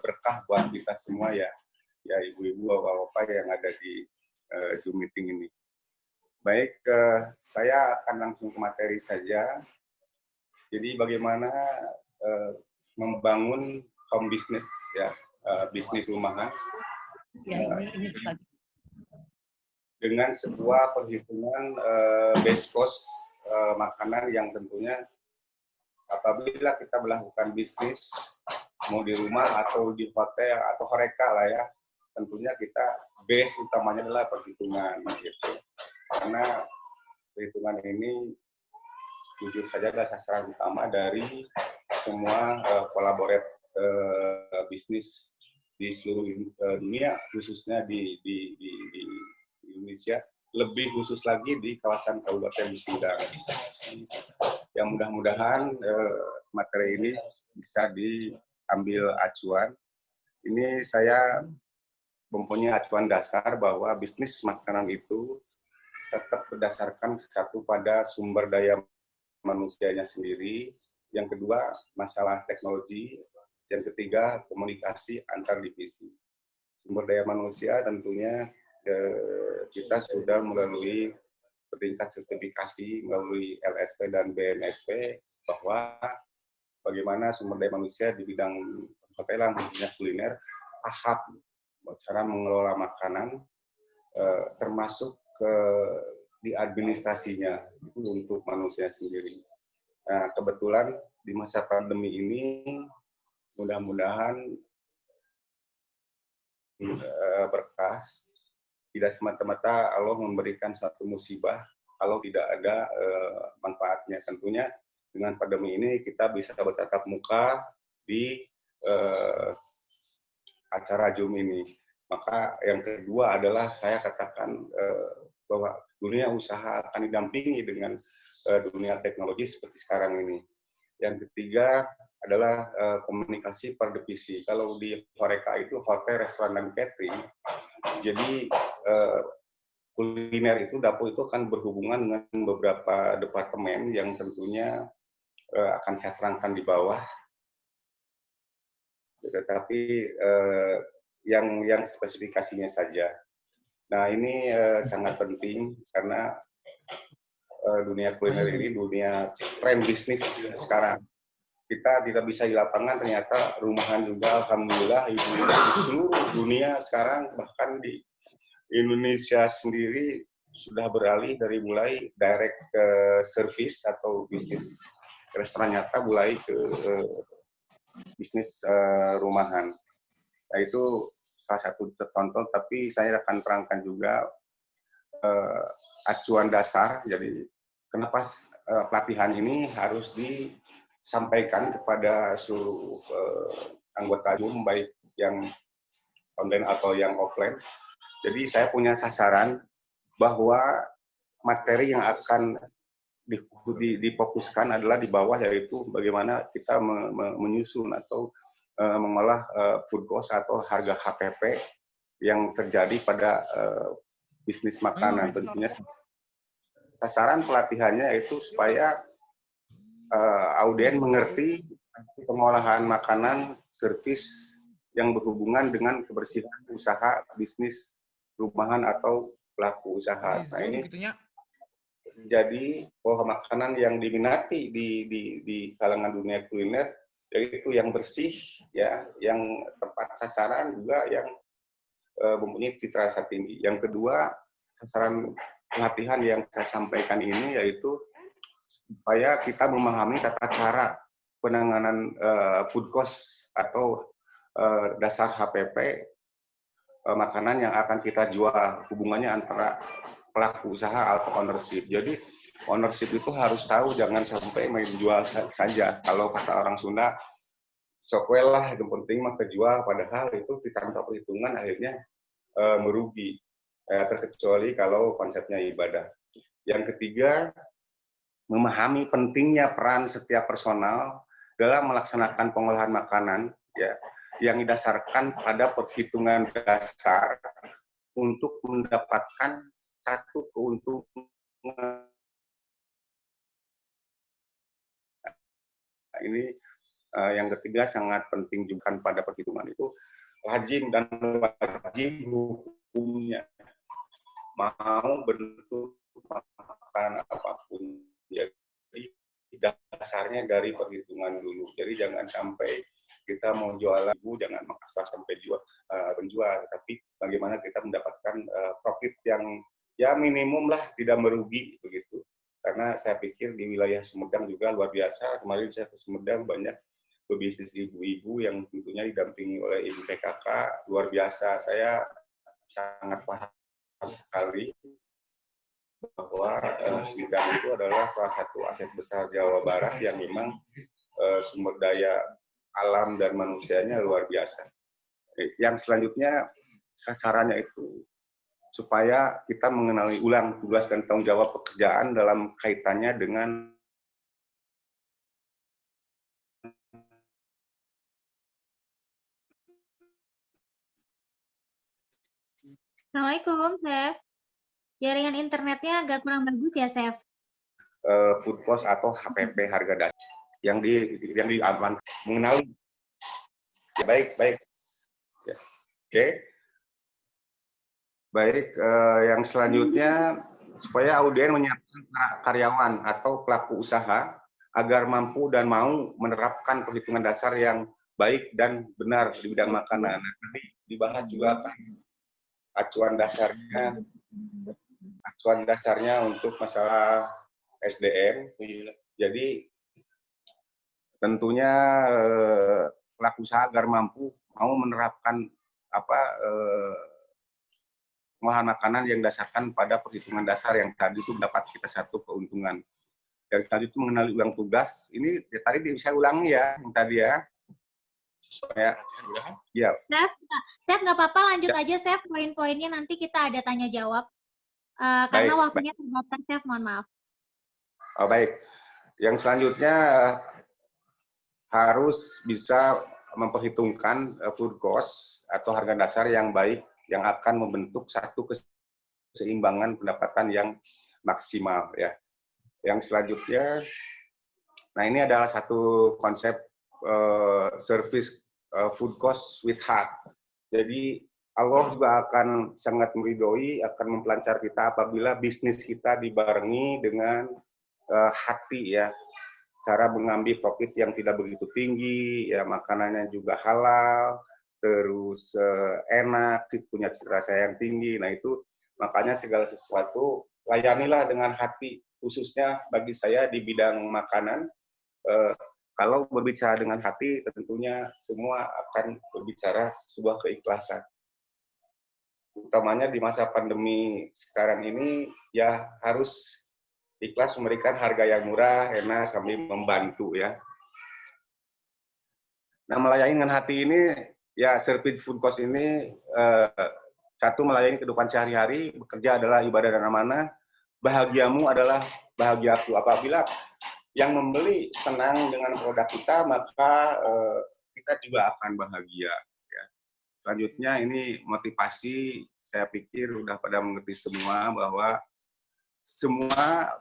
berkah buat kita semua ya. Ya ibu-ibu, bapak-bapak yang ada di Zoom meeting ini. Baik, saya akan langsung ke materi saja. Jadi bagaimana membangun home business ya, bisnis rumahan dengan sebuah perhitungan base cost makanan yang tentunya apabila kita melakukan bisnis mau di rumah atau di hotel atau horeca lah ya, tentunya kita base utamanya adalah perhitungan gitu. Karena perhitungan ini jujur saja adalah sasaran utama dari semua kolaborat bisnis di seluruh dunia, khususnya di Indonesia, lebih khusus lagi di kawasan Kabupaten Sumedang. Yang mudah-mudahan materi ini bisa diambil acuan Ini saya mempunyai acuan dasar bahwa bisnis makanan itu tetap berdasarkan satu pada sumber daya manusianya sendiri, yang kedua masalah teknologi, yang ketiga komunikasi antar divisi. Sumber daya manusia tentunya kita sudah melalui bertingkat sertifikasi melalui LSP dan BNSP bahwa bagaimana sumber daya manusia di bidang hotelan, khususnya kuliner, tahap cara mengelola makanan, termasuk di administrasinya itu untuk manusia sendiri. Nah, kebetulan di masa pandemi ini mudah-mudahan berkah. Tidak semata-mata Allah memberikan satu musibah kalau tidak ada manfaatnya. Tentunya dengan pandemi ini kita bisa bertatap muka di acara Zoom ini. Maka yang kedua adalah saya katakan bahwa dunia usaha akan didampingi dengan dunia teknologi seperti sekarang ini. Yang ketiga adalah komunikasi per divisi. Kalau di Horeca itu hotel, restoran, dan catering, jadi kuliner itu dapur itu akan berhubungan dengan beberapa departemen yang tentunya akan saya terangkan di bawah. Tetapi yang spesifikasinya saja. Nah, ini sangat penting karena dunia kuliner ini dunia tren bisnis sekarang. Kita tidak bisa di lapangan, ternyata rumahan juga, alhamdulillah, di seluruh dunia sekarang, bahkan di Indonesia sendiri sudah beralih dari mulai direct ke service atau bisnis restoran nyata mulai ke bisnis rumahan. Nah, itu salah satu contoh, tapi saya akan terangkan juga acuan dasar. Jadi kenapa pelatihan ini harus disampaikan kepada seluruh anggota umum, baik yang online atau yang offline. Jadi saya punya sasaran bahwa materi yang akan difokuskan adalah di bawah, yaitu bagaimana kita menyusun atau mengolah food cost atau harga HPP yang terjadi pada bisnis makanan. Tentunya sasaran pelatihannya itu supaya audien mengerti pengolahan makanan, servis yang berhubungan dengan kebersihan usaha bisnis rumahan atau pelaku usaha. Nah, ini jadi bahwa makanan yang diminati di kalangan dunia kuliner yaitu yang bersih, ya, yang tepat sasaran, juga yang mempunyai citra rasa tinggi. Yang kedua, sasaran pelatihan yang saya sampaikan ini yaitu supaya kita memahami tata cara penanganan food cost atau dasar HPP makanan yang akan kita jual, hubungannya antara pelaku usaha atau ownership. Jadi ownership itu harus tahu, jangan sampai main jual saja. Kalau kata orang Sunda, sokwel lah, yang penting mah kejual, padahal itu tanpa perhitungan akhirnya merugi, terkecuali kalau konsepnya ibadah. Yang ketiga, memahami pentingnya peran setiap personal dalam melaksanakan pengolahan makanan, ya, yang didasarkan pada perhitungan dasar untuk mendapatkan satu keuntungan. Nah, ini yang ketiga sangat penting juga pada perhitungan itu, lazim dan wajib hukumnya. Mau bentuk makanan apapun, jadi dasarnya dari perhitungan dulu. Jadi jangan sampai kita mau jualan, jangan maksa sampai penjual, tapi bagaimana kita mendapatkan profit yang ya minimum lah, tidak merugi begitu. Karena saya pikir di wilayah Sumedang juga luar biasa. Kemarin saya ke Sumedang banyak pebisnis ibu-ibu yang tentunya didampingi oleh ibu PKK, luar biasa. Saya sangat paham sekali bahwa Sumedang itu adalah salah satu aset besar Jawa Barat yang memang sumber daya alam dan manusianya luar biasa. Yang selanjutnya sasarannya itu supaya kita mengenali ulang tugas dan tanggung jawab pekerjaan dalam kaitannya dengan Assalamualaikum, Chef. Jaringan internetnya agak kurang bagus ya, Chef. Food cost atau HPP harga dasar yang diamankan mengenali. Ya, baik. Ya. Oke. Baik, yang selanjutnya supaya audien menyiapkan para karyawan atau pelaku usaha agar mampu dan mau menerapkan perhitungan dasar yang baik dan benar di bidang makanan. Nah, tadi dibahas juga kan acuan dasarnya untuk masalah SDM. Jadi tentunya pelaku usaha agar mampu mau menerapkan pengolahan makanan yang dasarkan pada perhitungan dasar yang tadi itu dapat kita satu keuntungan. Yang tadi itu mengenali uang tugas. Ini ya, tadi saya ulangi ya, yang tadi ya. Ya. Chef nggak apa-apa, lanjut aja, Chef. Poin-poinnya nanti kita ada tanya jawab. Karena waktunya terbatas, Chef. Mohon maaf. Oh, baik. Yang selanjutnya harus bisa memperhitungkan food cost atau harga dasar yang baik yang akan membentuk satu keseimbangan pendapatan yang maksimal ya. Yang selanjutnya, nah ini adalah satu konsep service food cost with heart. Jadi Allah juga akan sangat meridhoi, akan mempelancar kita apabila bisnis kita dibarengi dengan hati ya. Cara mengambil profit yang tidak begitu tinggi, ya makanannya juga halal, terus enak, punya rasa yang tinggi. Nah itu makanya segala sesuatu layanilah dengan hati, khususnya bagi saya di bidang makanan. Kalau berbicara dengan hati, tentunya semua akan berbicara sebuah keikhlasan. Utamanya di masa pandemi sekarang ini, ya harus ikhlas memberikan harga yang murah, enak, sambil membantu ya. Nah, melayani dengan hati ini, ya service food cost ini, satu melayani kehidupan sehari-hari, bekerja adalah ibadah dan amanah, bahagiamu adalah bahagiaku. Apabila yang membeli senang dengan produk kita, maka kita juga akan bahagia. Ya. Selanjutnya ini motivasi, saya pikir udah pada mengerti semua bahwa semua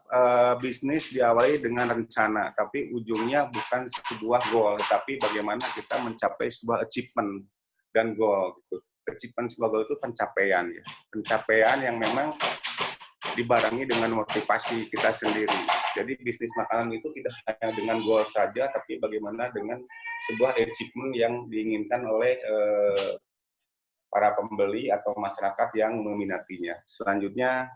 bisnis diawali dengan rencana, tapi ujungnya bukan sebuah goal, tapi bagaimana kita mencapai sebuah achievement dan goal. Gitu. Achievement sebuah goal itu pencapaian, ya. Pencapaian yang memang dibarengi dengan motivasi kita sendiri. Jadi bisnis makanan itu tidak hanya dengan goal saja, tapi bagaimana dengan sebuah achievement yang diinginkan oleh para pembeli atau masyarakat yang meminatinya. Selanjutnya,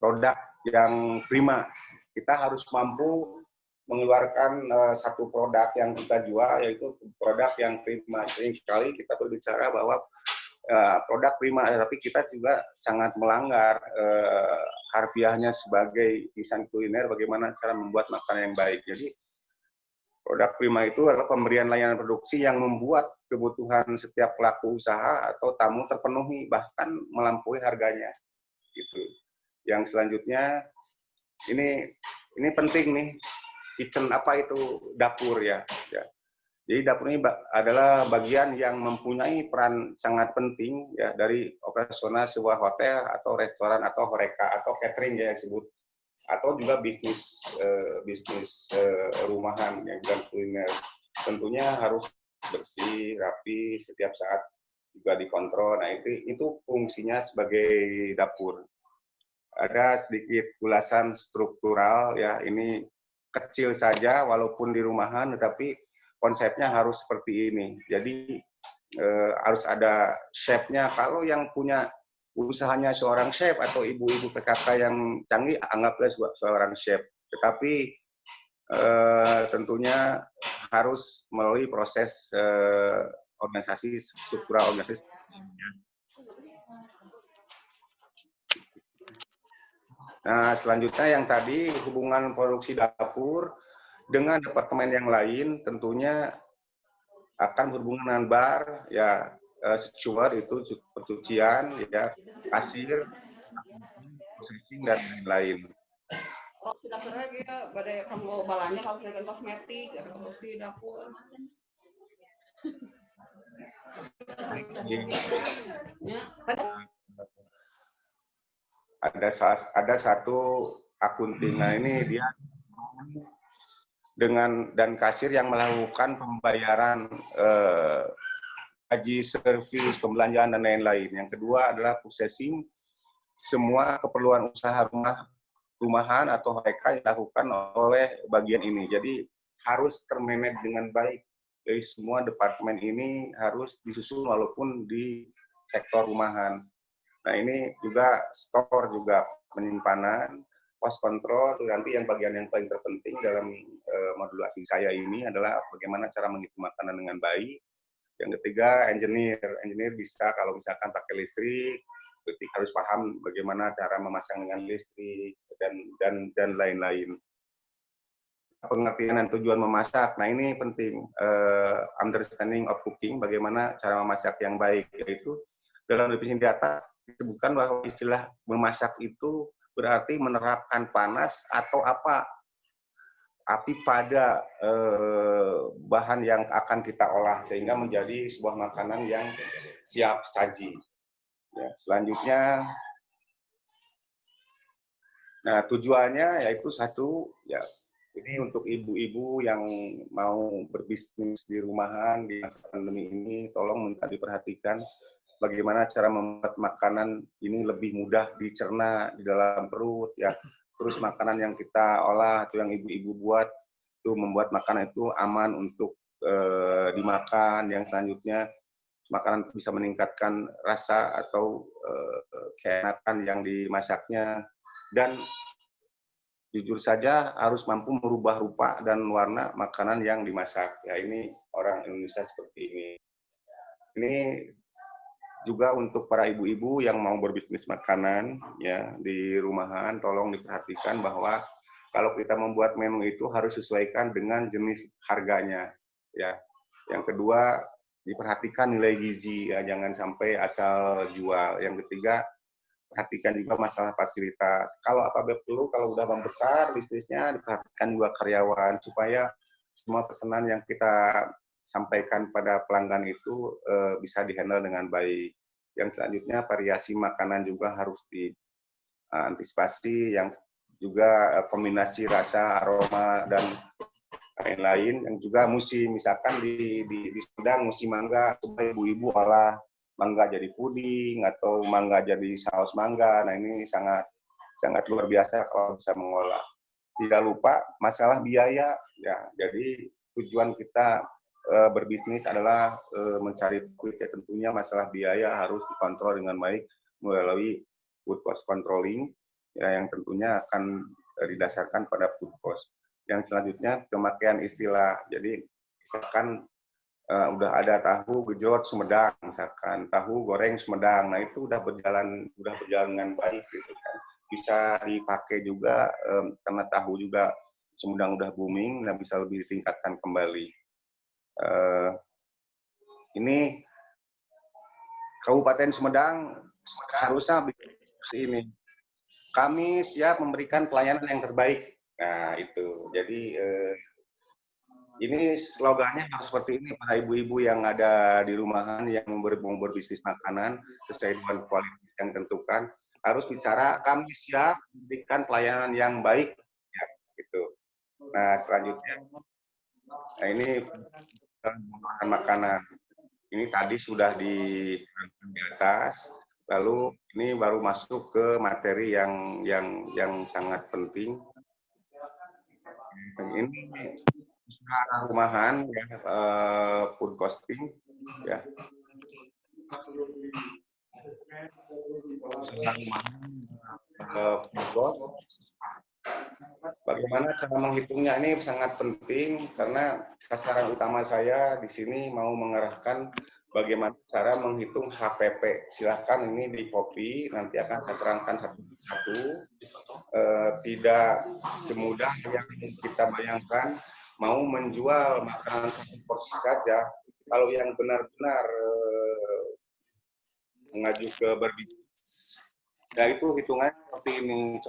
produk yang prima. Kita harus mampu mengeluarkan satu produk yang kita jual, yaitu produk yang prima. Sering sekali kita berbicara bahwa produk prima, tapi kita juga sangat melanggar harfiahnya sebagai desain kuliner, bagaimana cara membuat makanan yang baik. Jadi produk prima itu adalah pemberian layanan produksi yang membuat kebutuhan setiap pelaku usaha atau tamu terpenuhi, bahkan melampaui harganya. Gitu. Yang selanjutnya ini penting nih, kitchen apa itu dapur ya. Jadi dapur ini adalah bagian yang mempunyai peran sangat penting ya dari operasional sebuah hotel atau restoran atau horeca atau catering ya disebut, atau juga bisnis rumahan yang dan kuliner. Tentunya harus bersih, rapi setiap saat, juga dikontrol. Nah itu fungsinya sebagai dapur. Ada sedikit ulasan struktural ya, ini kecil saja walaupun di rumahan, tetapi konsepnya harus seperti ini. Jadi harus ada chefnya. Kalau yang punya usahanya seorang chef atau ibu-ibu PKK yang canggih, anggaplah seorang chef. Tetapi tentunya harus melalui proses organisasi, struktural organisasi. Nah, selanjutnya yang tadi hubungan produksi dapur dengan departemen yang lain tentunya akan berhubungan dengan bar, ya steward itu pencucian, ya kasir, processing dan lain-lain. Kalau sudah keren ya, badai kamu balanya kalau sudah kosmetik, ada produksi dapur. Ada satu akunting. Nah ini dia dan kasir yang melakukan pembayaran gaji, servis, pembelanjaan dan lain-lain. Yang kedua adalah processing semua keperluan usaha rumahan atau HK yang dilakukan oleh bagian ini. Jadi harus termanage dengan baik. Jadi semua departemen ini harus disusun walaupun di sektor rumahan. Nah ini juga store juga penyimpanan, pos kontrol. Nanti yang bagian yang paling terpenting dalam modulasi saya ini adalah bagaimana cara menghitung makanan dengan baik. Yang ketiga engineer bisa kalau misalkan pakai listrik, berarti harus paham bagaimana cara memasang dengan listrik dan lain-lain. Pengertian dan tujuan memasak. Nah ini penting, understanding of cooking, bagaimana cara memasak yang baik, yaitu dalam definisi di atas disebutkan bahwa istilah memasak itu berarti menerapkan panas atau api pada bahan yang akan kita olah sehingga menjadi sebuah makanan yang siap saji. Ya, selanjutnya, nah tujuannya yaitu satu, ya ini untuk ibu-ibu yang mau berbisnis di rumahan di masa pandemi ini, tolong minta diperhatikan bagaimana cara membuat makanan ini lebih mudah dicerna di dalam perut, ya. Terus makanan yang kita olah, atau yang ibu-ibu buat, itu membuat makanan itu aman untuk dimakan. Yang selanjutnya, makanan bisa meningkatkan rasa atau keenakan yang dimasaknya. Dan jujur saja harus mampu merubah rupa dan warna makanan yang dimasak. Ya ini orang Indonesia seperti ini. Ini juga untuk para ibu-ibu yang mau berbisnis makanan ya di rumahan, tolong diperhatikan bahwa kalau kita membuat menu itu harus sesuaikan dengan jenis harganya. Ya. Yang kedua, diperhatikan nilai gizi, ya jangan sampai asal jual. Yang ketiga, perhatikan juga masalah fasilitas. Kalau apabila perlu, kalau udah membesar bisnisnya, diperhatikan juga karyawan supaya semua pesanan yang kita sampaikan pada pelanggan itu bisa dihandle dengan baik. Yang selanjutnya variasi makanan juga harus diantisipasi, yang juga kombinasi rasa, aroma dan lain-lain. Yang juga musim, misalkan di Sumedang musim mangga, supaya ibu-ibu olah mangga jadi puding atau mangga jadi saus mangga. Nah ini sangat luar biasa kalau bisa mengolah. Tidak lupa masalah biaya ya. Jadi tujuan kita berbisnis adalah mencari duit, ya tentunya masalah biaya harus dikontrol dengan baik melalui food cost controlling ya, yang tentunya akan didasarkan pada food cost. Yang selanjutnya pemakaian istilah. Jadi misalkan udah ada tahu gejrot Sumedang, misalkan tahu goreng Sumedang, nah itu udah berjalan dengan baik gitu kan. Bisa dipakai juga karena tahu juga Sumedang udah booming, nah bisa lebih ditingkatkan kembali. Ini Kabupaten Sumedang harusnya ini kami siap memberikan pelayanan yang terbaik. Nah itu jadi ini slogannya harus seperti ini, para ibu-ibu yang ada di rumahan yang mau berbisnis makanan sesuai dengan kualitas yang tentukan, harus bicara kami siap memberikan pelayanan yang baik, ya, gitu. Nah selanjutnya, nah ini makanan. Ini tadi sudah di atas, lalu ini baru masuk ke materi yang sangat penting. Ini usaha rumahan ya, food costing ya. Usaha rumahan food cost. Bagaimana cara menghitungnya ini sangat penting karena sasaran utama saya di sini mau mengarahkan bagaimana cara menghitung HPP. Silakan ini di copy, nanti akan saya terangkan satu-satu. Tidak semudah yang kita bayangkan. Mau menjual makanan satu porsi saja, kalau yang benar-benar mengaju ke berbisnis, ya itu hitungannya seperti ini.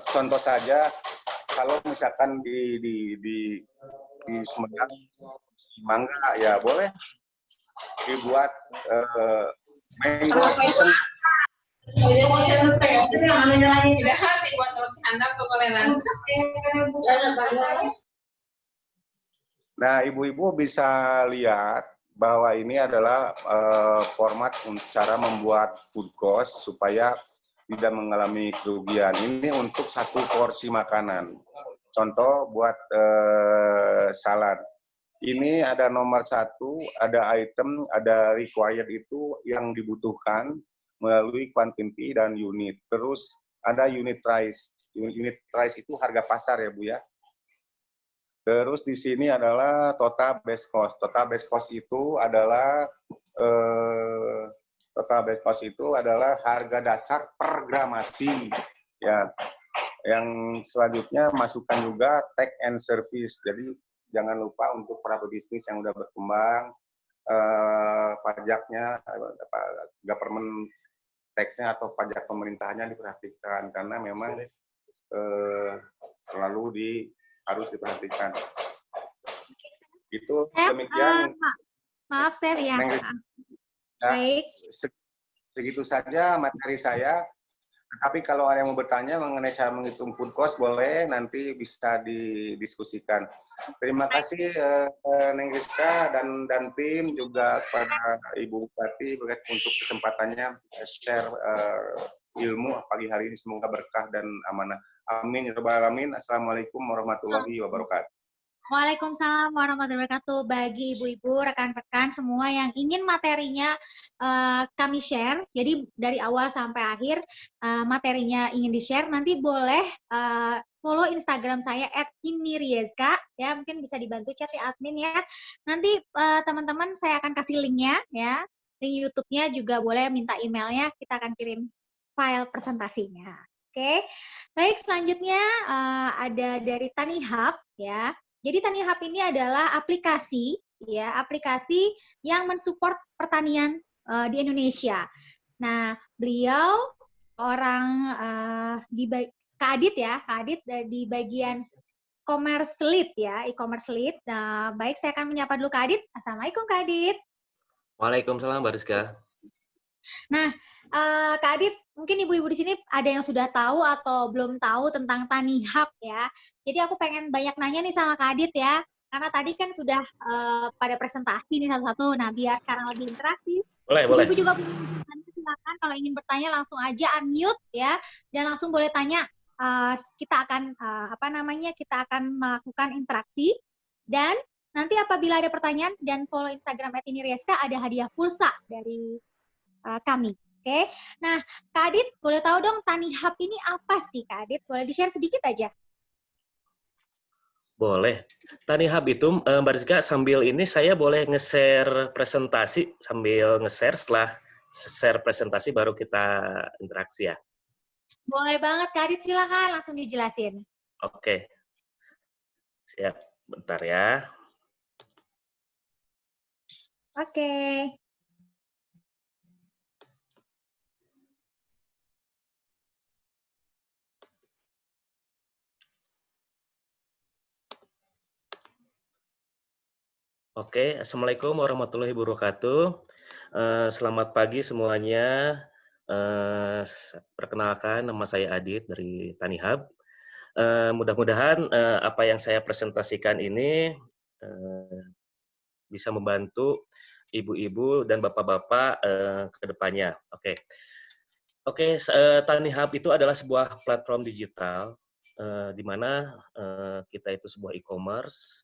Contoh saja, kalau misalkan di Sumedang mangga ya boleh dibuat mango season. Nah, ibu-ibu bisa lihat bahwa ini adalah format cara membuat food cost supaya tidak mengalami kerugian. Ini untuk satu porsi makanan. Contoh buat salad. Ini ada nomor 1, ada item, ada required itu yang dibutuhkan melalui quantity dan unit. Terus ada unit price. Unit price itu harga pasar ya Bu ya. Terus di sini adalah total base cost. Total base cost itu adalah harga dasar per gramasi. Ya. Yang selanjutnya masukkan juga tax and service. Jadi jangan lupa untuk para pebisnis yang udah berkembang, pajaknya, government tax-nya atau pajak pemerintahnya diperhatikan karena memang selalu harus diperhatikan. Itu demikian. Maaf, Chef ya. Baik. Segitu saja materi saya. Tapi kalau ada yang mau bertanya mengenai cara menghitung food cost, boleh nanti bisa didiskusikan. Terima kasih Neng Rizka dan tim juga pada Ibu Bupati untuk kesempatannya share ilmu pagi hari ini. Semoga berkah dan amanah. Amin ya rabbal alamin. Assalamualaikum warahmatullahi wabarakatuh. Waalaikumsalam warahmatullahi wabarakatuh. Bagi ibu-ibu, rekan-rekan semua yang ingin materinya kami share, jadi dari awal sampai akhir materinya ingin di-share, nanti boleh follow Instagram saya @inirieska, ya mungkin bisa dibantu chat ya admin ya. Nanti teman-teman saya akan kasih linknya ya, link YouTube-nya juga boleh minta emailnya, kita akan kirim file presentasinya. Oke, baik selanjutnya ada dari TaniHub ya. Jadi TaniHub ini adalah aplikasi yang mensupport pertanian di Indonesia. Nah, beliau orang Kak Adit di bagian commerce lead ya, e-commerce lead. Nah, baik saya akan menyapa dulu Kak Adit. Assalamualaikum Kak Adit. Waalaikumsalam Mbak Rizka. Nah, Kak Adit, mungkin ibu-ibu di sini ada yang sudah tahu atau belum tahu tentang TaniHub ya. Jadi aku pengen banyak nanya nih sama Kak Adit ya, karena tadi kan sudah pada presentasi nih satu-satu. Nah, biar sekarang lebih interaktif. Boleh. Ibu-ibu juga silakan kalau ingin bertanya langsung aja unmute ya, dan langsung boleh tanya. Kita akan kita akan melakukan interaksi dan nanti apabila ada pertanyaan dan follow Instagram @inirieska ada hadiah pulsa dari kami. Oke. Nah, Kak Adit, boleh tahu dong TaniHub ini apa sih, Kak Adit? Boleh di-share sedikit aja? Boleh. TaniHub itu, Mbak Rizka, sambil ini saya boleh nge-share presentasi, sambil nge-share, setelah share presentasi baru kita interaksi ya. Boleh banget, Kak Adit, silakan langsung dijelasin. Oke. Siap, bentar ya. Oke. Oke, Assalamualaikum warahmatullahi wabarakatuh. Selamat pagi semuanya. Perkenalkan, nama saya Adit dari TaniHub. Mudah-mudahan apa yang saya presentasikan ini bisa membantu ibu-ibu dan bapak-bapak ke depannya. Oke, TaniHub itu adalah sebuah platform digital di mana kita itu sebuah e-commerce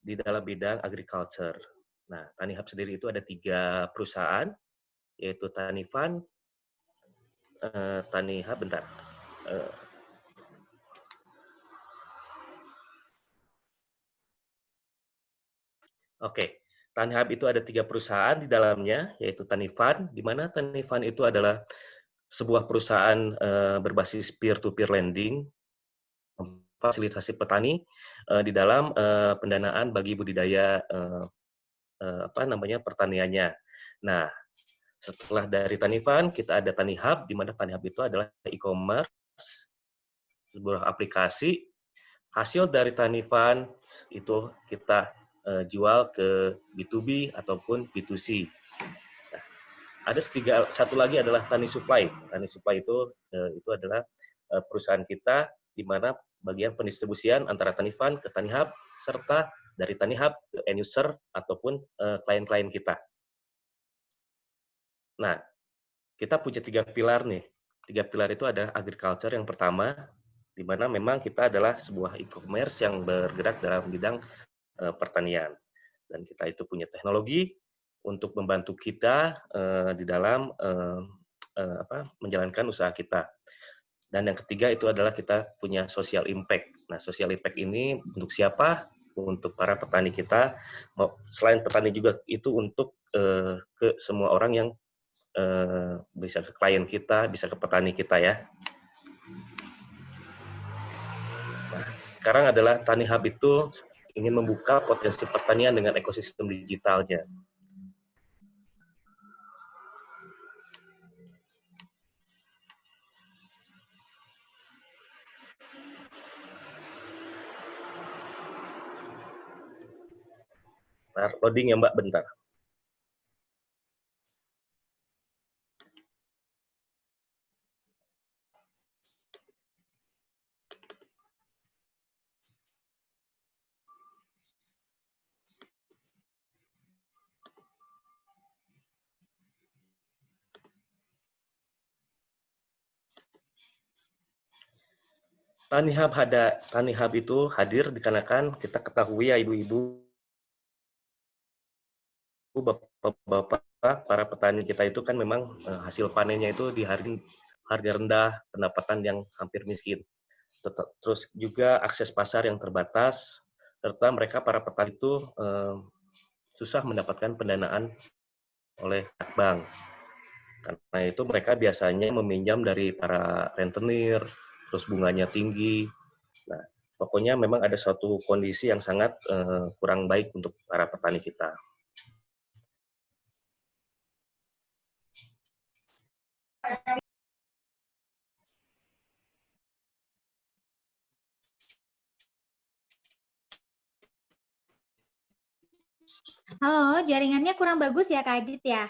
di dalam bidang agriculture. Nah, TaniHub sendiri itu ada 3 perusahaan, yaitu Tanifan, TaniHub, bentar. Oke, TaniHub itu ada 3 perusahaan di dalamnya, yaitu Tanifan, di mana Tanifan itu adalah sebuah perusahaan berbasis peer-to-peer lending, fasilitasi petani di dalam pendanaan bagi budidaya pertaniannya. Nah, setelah dari Tanifan, kita ada TaniHub, di mana TaniHub itu adalah e-commerce, sebuah aplikasi. Hasil dari Tanifan itu kita jual ke B2B ataupun B2C. Nah, ada satu lagi adalah Tani Supply. Tani Supply itu adalah perusahaan kita di mana bagian pendistribusian antara Tanifund ke Tanihub serta dari Tanihub ke end user ataupun klien-klien kita. Nah, kita punya 3 pilar nih. 3 pilar itu ada agriculture yang pertama, di mana memang kita adalah sebuah e-commerce yang bergerak dalam bidang pertanian. Dan kita itu punya teknologi untuk membantu kita di dalam menjalankan usaha kita. Dan yang ketiga itu adalah kita punya social impact. Nah, social impact ini untuk siapa? Untuk para petani kita. Selain petani juga itu untuk ke semua orang yang bisa ke klien kita, bisa ke petani kita ya. Nah, sekarang adalah Tani Hub itu ingin membuka potensi pertanian dengan ekosistem digitalnya. Bentar, loading ya Mbak, bentar. Tani Hub itu hadir dikarenakan kita ketahui ya ibu-ibu, bapak-bapak, para petani kita itu kan memang hasil panennya itu di harga rendah, pendapatan yang hampir miskin. Terus juga akses pasar yang terbatas, serta mereka para petani itu susah mendapatkan pendanaan oleh bank. Karena itu mereka biasanya meminjam dari para rentenir, terus bunganya tinggi. Nah, pokoknya memang ada suatu kondisi yang sangat kurang baik untuk para petani kita. Halo, jaringannya kurang bagus ya Kak Adit ya?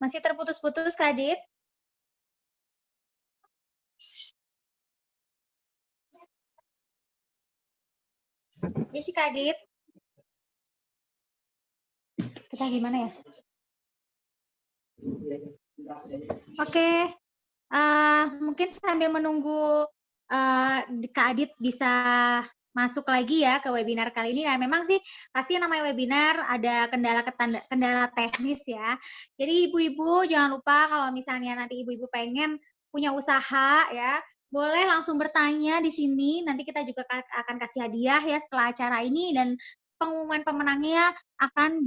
Masih terputus-putus Kak Adit? Misi Kak Adit? Kita gimana ya? Oke, mungkin sambil menunggu Kak Adit bisa masuk lagi ya ke webinar kali ini. Nah, memang sih pasti namanya webinar ada kendala teknis ya. Jadi ibu-ibu jangan lupa kalau misalnya nanti ibu-ibu pengen punya usaha ya, boleh langsung bertanya di sini. Nanti kita juga akan kasih hadiah ya setelah acara ini, dan pengumuman pemenangnya akan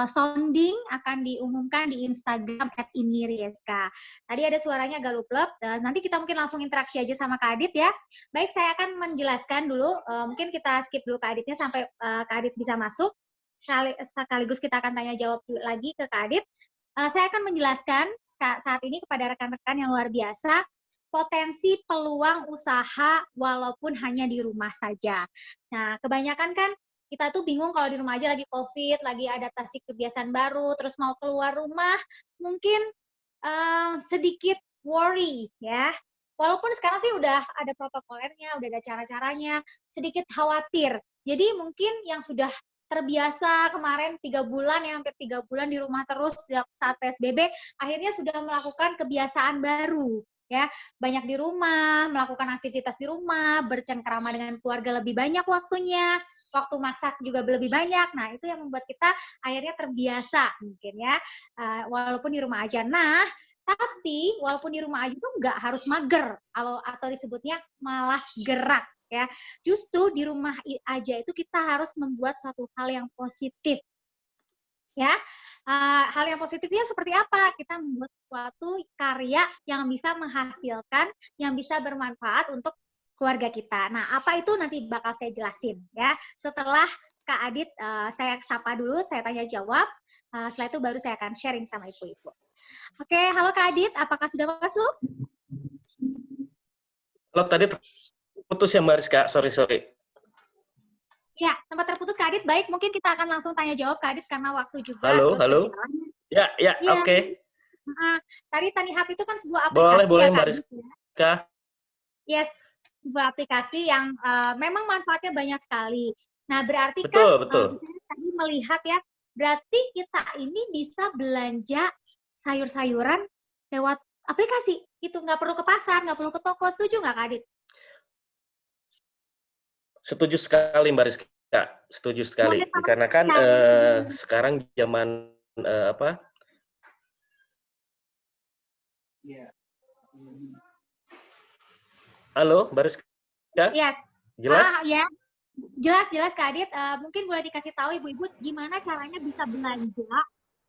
sounding, akan diumumkan di Instagram @inirieska. Tadi ada suaranya agak luplep, nanti kita mungkin langsung interaksi aja sama Kak Adit ya. Baik, saya akan menjelaskan dulu, mungkin kita skip dulu Kak Aditnya sampai Kak Adit bisa masuk, sekaligus kita akan tanya jawab lagi ke Kak Adit. Saya akan menjelaskan saat ini kepada rekan-rekan yang luar biasa, potensi peluang usaha walaupun hanya di rumah saja. Nah, kebanyakan kan kita tuh bingung kalau di rumah aja lagi COVID, lagi adaptasi kebiasaan baru, terus mau keluar rumah, mungkin sedikit worry ya. Walaupun sekarang sih udah ada protokolernya, udah ada cara-caranya, sedikit khawatir. Jadi mungkin yang sudah terbiasa kemarin 3 bulan, ya hampir 3 bulan di rumah terus saat PSBB, akhirnya sudah melakukan kebiasaan baru. Ya, banyak di rumah, melakukan aktivitas di rumah, bercengkrama dengan keluarga lebih banyak waktunya, waktu masak juga lebih banyak. Nah, itu yang membuat kita akhirnya terbiasa mungkin ya, walaupun di rumah aja. Nah, tapi walaupun di rumah aja itu nggak harus mager, atau disebutnya malas gerak ya. Justru di rumah aja itu kita harus membuat satu hal yang positif. Ya, hal yang positifnya seperti apa? Kita membuat suatu karya yang bisa menghasilkan, yang bisa bermanfaat untuk keluarga kita. Nah, apa itu nanti bakal saya jelasin ya. Setelah Kak Adit, saya sapa dulu, saya tanya jawab. Setelah itu baru saya akan sharing sama ibu-ibu. Oke, halo Kak Adit, apakah sudah masuk? Halo, tadi terputus ya Mbak Rizka, sorry. Ya, tempat terputus Kak Adit. Baik, mungkin kita akan langsung tanya jawab Kak Adit karena waktu juga Halo. terus berjalan. Ya, Iya. oke. Tadi Tani Hub itu kan sebuah Boleh aplikasi ya Mbak Kak Adit. Rizka. Yes, sebuah aplikasi yang memang manfaatnya banyak sekali. Nah, berarti Betul. kan saya tadi melihat ya, berarti kita ini bisa belanja sayur-sayuran lewat aplikasi. Itu nggak perlu ke pasar, nggak perlu ke toko. Setuju nggak Kak Adit? Setuju sekali Mbak Rizka. Setuju sekali. Boleh tahu Dikarenakan sekali. sekarang zaman apa? Halo, Mbak Rizka? Yes. Jelas? Ya. Jelas Kak Adit. Mungkin boleh dikasih tahu ibu-ibu gimana caranya bisa belanja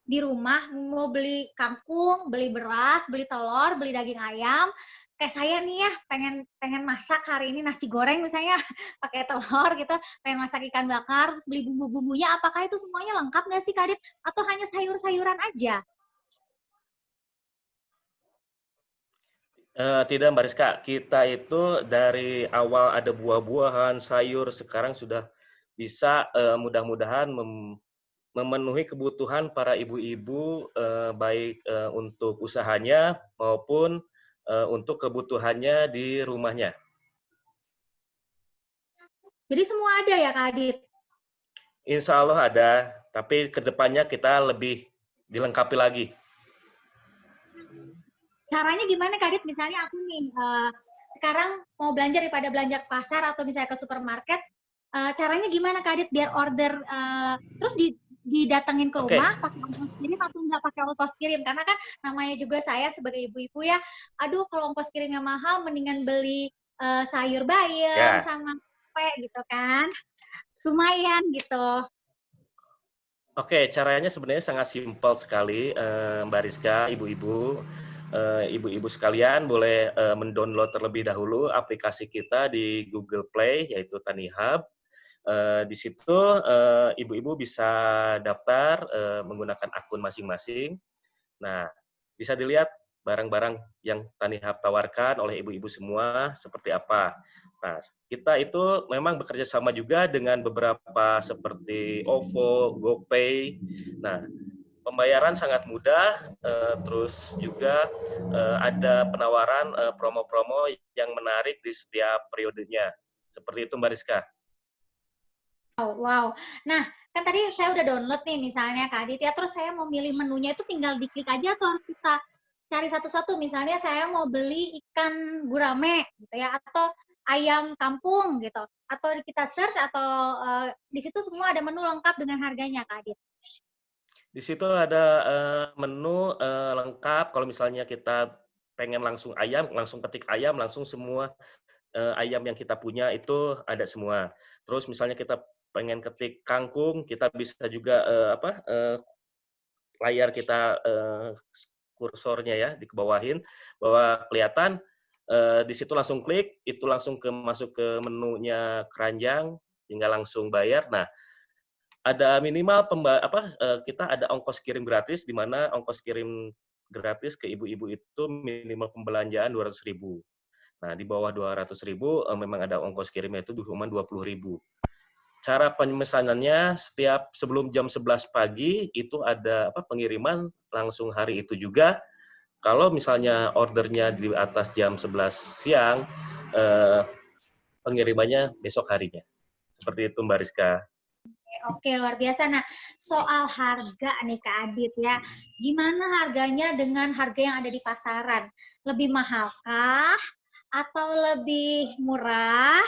di rumah, mau beli kangkung, beli beras, beli telur, beli daging ayam. Kayak saya nih ya, pengen masak hari ini nasi goreng misalnya pakai telur gitu, pengen masak ikan bakar, terus beli bumbu-bumbunya. Apakah itu semuanya lengkap nggak sih Kak Adit? Atau hanya sayur-sayuran aja? Tidak Mbak Rizka, kita itu dari awal ada buah-buahan, sayur, sekarang sudah bisa mudah-mudahan memenuhi kebutuhan para ibu-ibu baik untuk usahanya maupun untuk kebutuhannya di rumahnya. Jadi semua ada ya Kak Adit? Insya Allah ada, tapi kedepannya kita lebih dilengkapi lagi. Caranya gimana Kak Adit? Misalnya aku nih sekarang mau belanja daripada belanja ke pasar atau misalnya ke supermarket, caranya gimana Kak Adit biar order terus didatengin ke rumah pakai ongkos kirim atau nggak pakai ongkos kirim? Karena kan namanya juga saya sebagai ibu-ibu ya, aduh kalau ongkos kirimnya mahal mendingan beli sayur bayam sama apa gitu kan, lumayan gitu. Oke, caranya sebenarnya sangat simpel sekali, Mbak Rizka, ibu-ibu. Ibu-ibu sekalian boleh mendownload terlebih dahulu aplikasi kita di Google Play, yaitu Tani Hub. Di situ ibu-ibu bisa daftar menggunakan akun masing-masing. Nah, bisa dilihat barang-barang yang Tani Hub tawarkan oleh ibu-ibu semua seperti apa. Nah, kita itu memang bekerja sama juga dengan beberapa seperti OVO, GoPay. Nah, pembayaran sangat mudah, terus juga ada penawaran promo-promo yang menarik di setiap periodenya. Seperti itu Mbak Rizka. Wow. Nah, kan tadi saya udah download nih misalnya Kak Adit ya, terus saya mau milih menunya itu tinggal diklik aja atau harus kita cari satu-satu. Misalnya saya mau beli ikan gurame gitu ya, atau ayam kampung gitu. Atau kita search atau di situ semua ada menu lengkap dengan harganya Kak Adit. Di situ ada menu lengkap. Kalau misalnya kita pengen langsung ayam, langsung ketik ayam, langsung semua ayam yang kita punya itu ada semua. Terus misalnya kita pengen ketik kangkung, kita bisa juga layar kita kursornya ya dikebawahin bahwa kelihatan di situ langsung klik, itu langsung masuk ke menunya keranjang, tinggal langsung bayar. Nah, ada minimal kita ada ongkos kirim gratis, di mana ongkos kirim gratis ke ibu-ibu itu minimal pembelanjaan 200.000. Nah, di bawah 200.000 memang ada ongkos kirimnya itu cuma 20.000. Cara pemesanannya setiap sebelum jam 11 pagi itu ada pengiriman langsung hari itu juga. Kalau misalnya ordernya di atas jam 11 siang, pengirimannya besok harinya. Seperti itu Mbak Rizka. Oke, luar biasa. Nah, soal harga nih Kak Adit ya, gimana harganya dengan harga yang ada di pasaran? Lebih mahalkah atau lebih murah?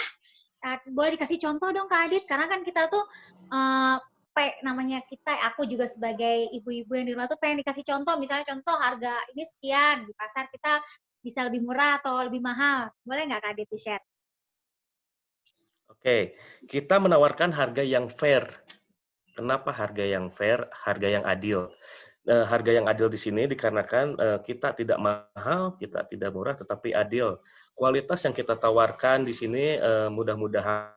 Boleh dikasih contoh dong Kak Adit, karena kan kita tuh namanya kita, aku juga sebagai ibu-ibu yang di rumah tuh pengen dikasih contoh, misalnya contoh harga ini sekian, di pasar kita bisa lebih murah atau lebih mahal. Boleh nggak Kak Adit di-share? Oke, kita menawarkan harga yang fair. Kenapa harga yang fair, harga yang adil? Harga yang adil di sini dikarenakan kita tidak mahal, kita tidak murah, tetapi adil. Kualitas yang kita tawarkan di sini mudah-mudahan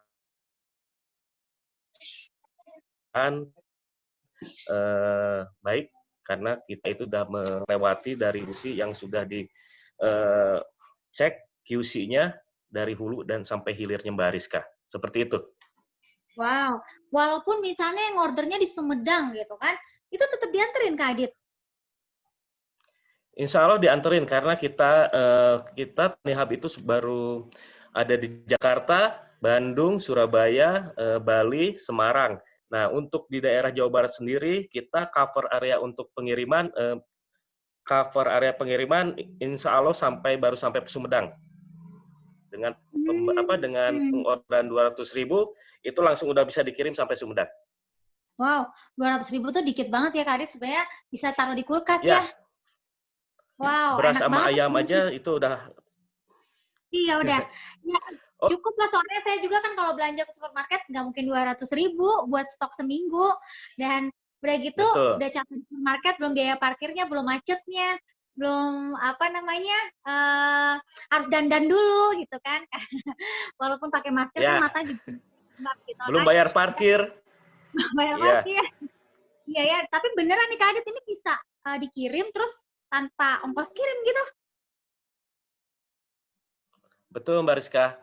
baik, karena kita itu sudah melewati dari usi yang sudah dicek QC-nya dari hulu dan sampai hilirnya Mbak Rizka. Seperti itu. Wow, walaupun misalnya yang ordernya di Sumedang gitu kan, itu tetap dianterin Kak Adit. Insya Allah dianterin karena kita Tani Hub itu baru ada di Jakarta, Bandung, Surabaya, Bali, Semarang. Nah, untuk di daerah Jawa Barat sendiri, kita cover area untuk pengiriman, insya Allah baru sampai Sumedang. Dengan dengan pengorderan 200.000, itu langsung udah bisa dikirim sampai Sumedang. Wow, 200.000 tuh dikit banget ya Kak Adit, sebenarnya bisa taruh di kulkas ya. Wow, beras enak sama banget. ayam aja itu udah. Iya udah. Ya, Oh. cukup lah, soalnya saya juga kan kalau belanja ke supermarket nggak mungkin 200.000 buat stok seminggu. Dan udah gitu, Betul. udah capek di supermarket, belum biaya parkirnya, belum macetnya, belum harus dandan dulu gitu kan. Walaupun pakai masker kan Ya. mata juga gitu Belum kan. bayar parkir. Bayar Iya. parkir. Iya ya, tapi beneran nih Kak Adit, ini bisa dikirim terus tanpa ongkos kirim gitu. Betul Mbak Rizka.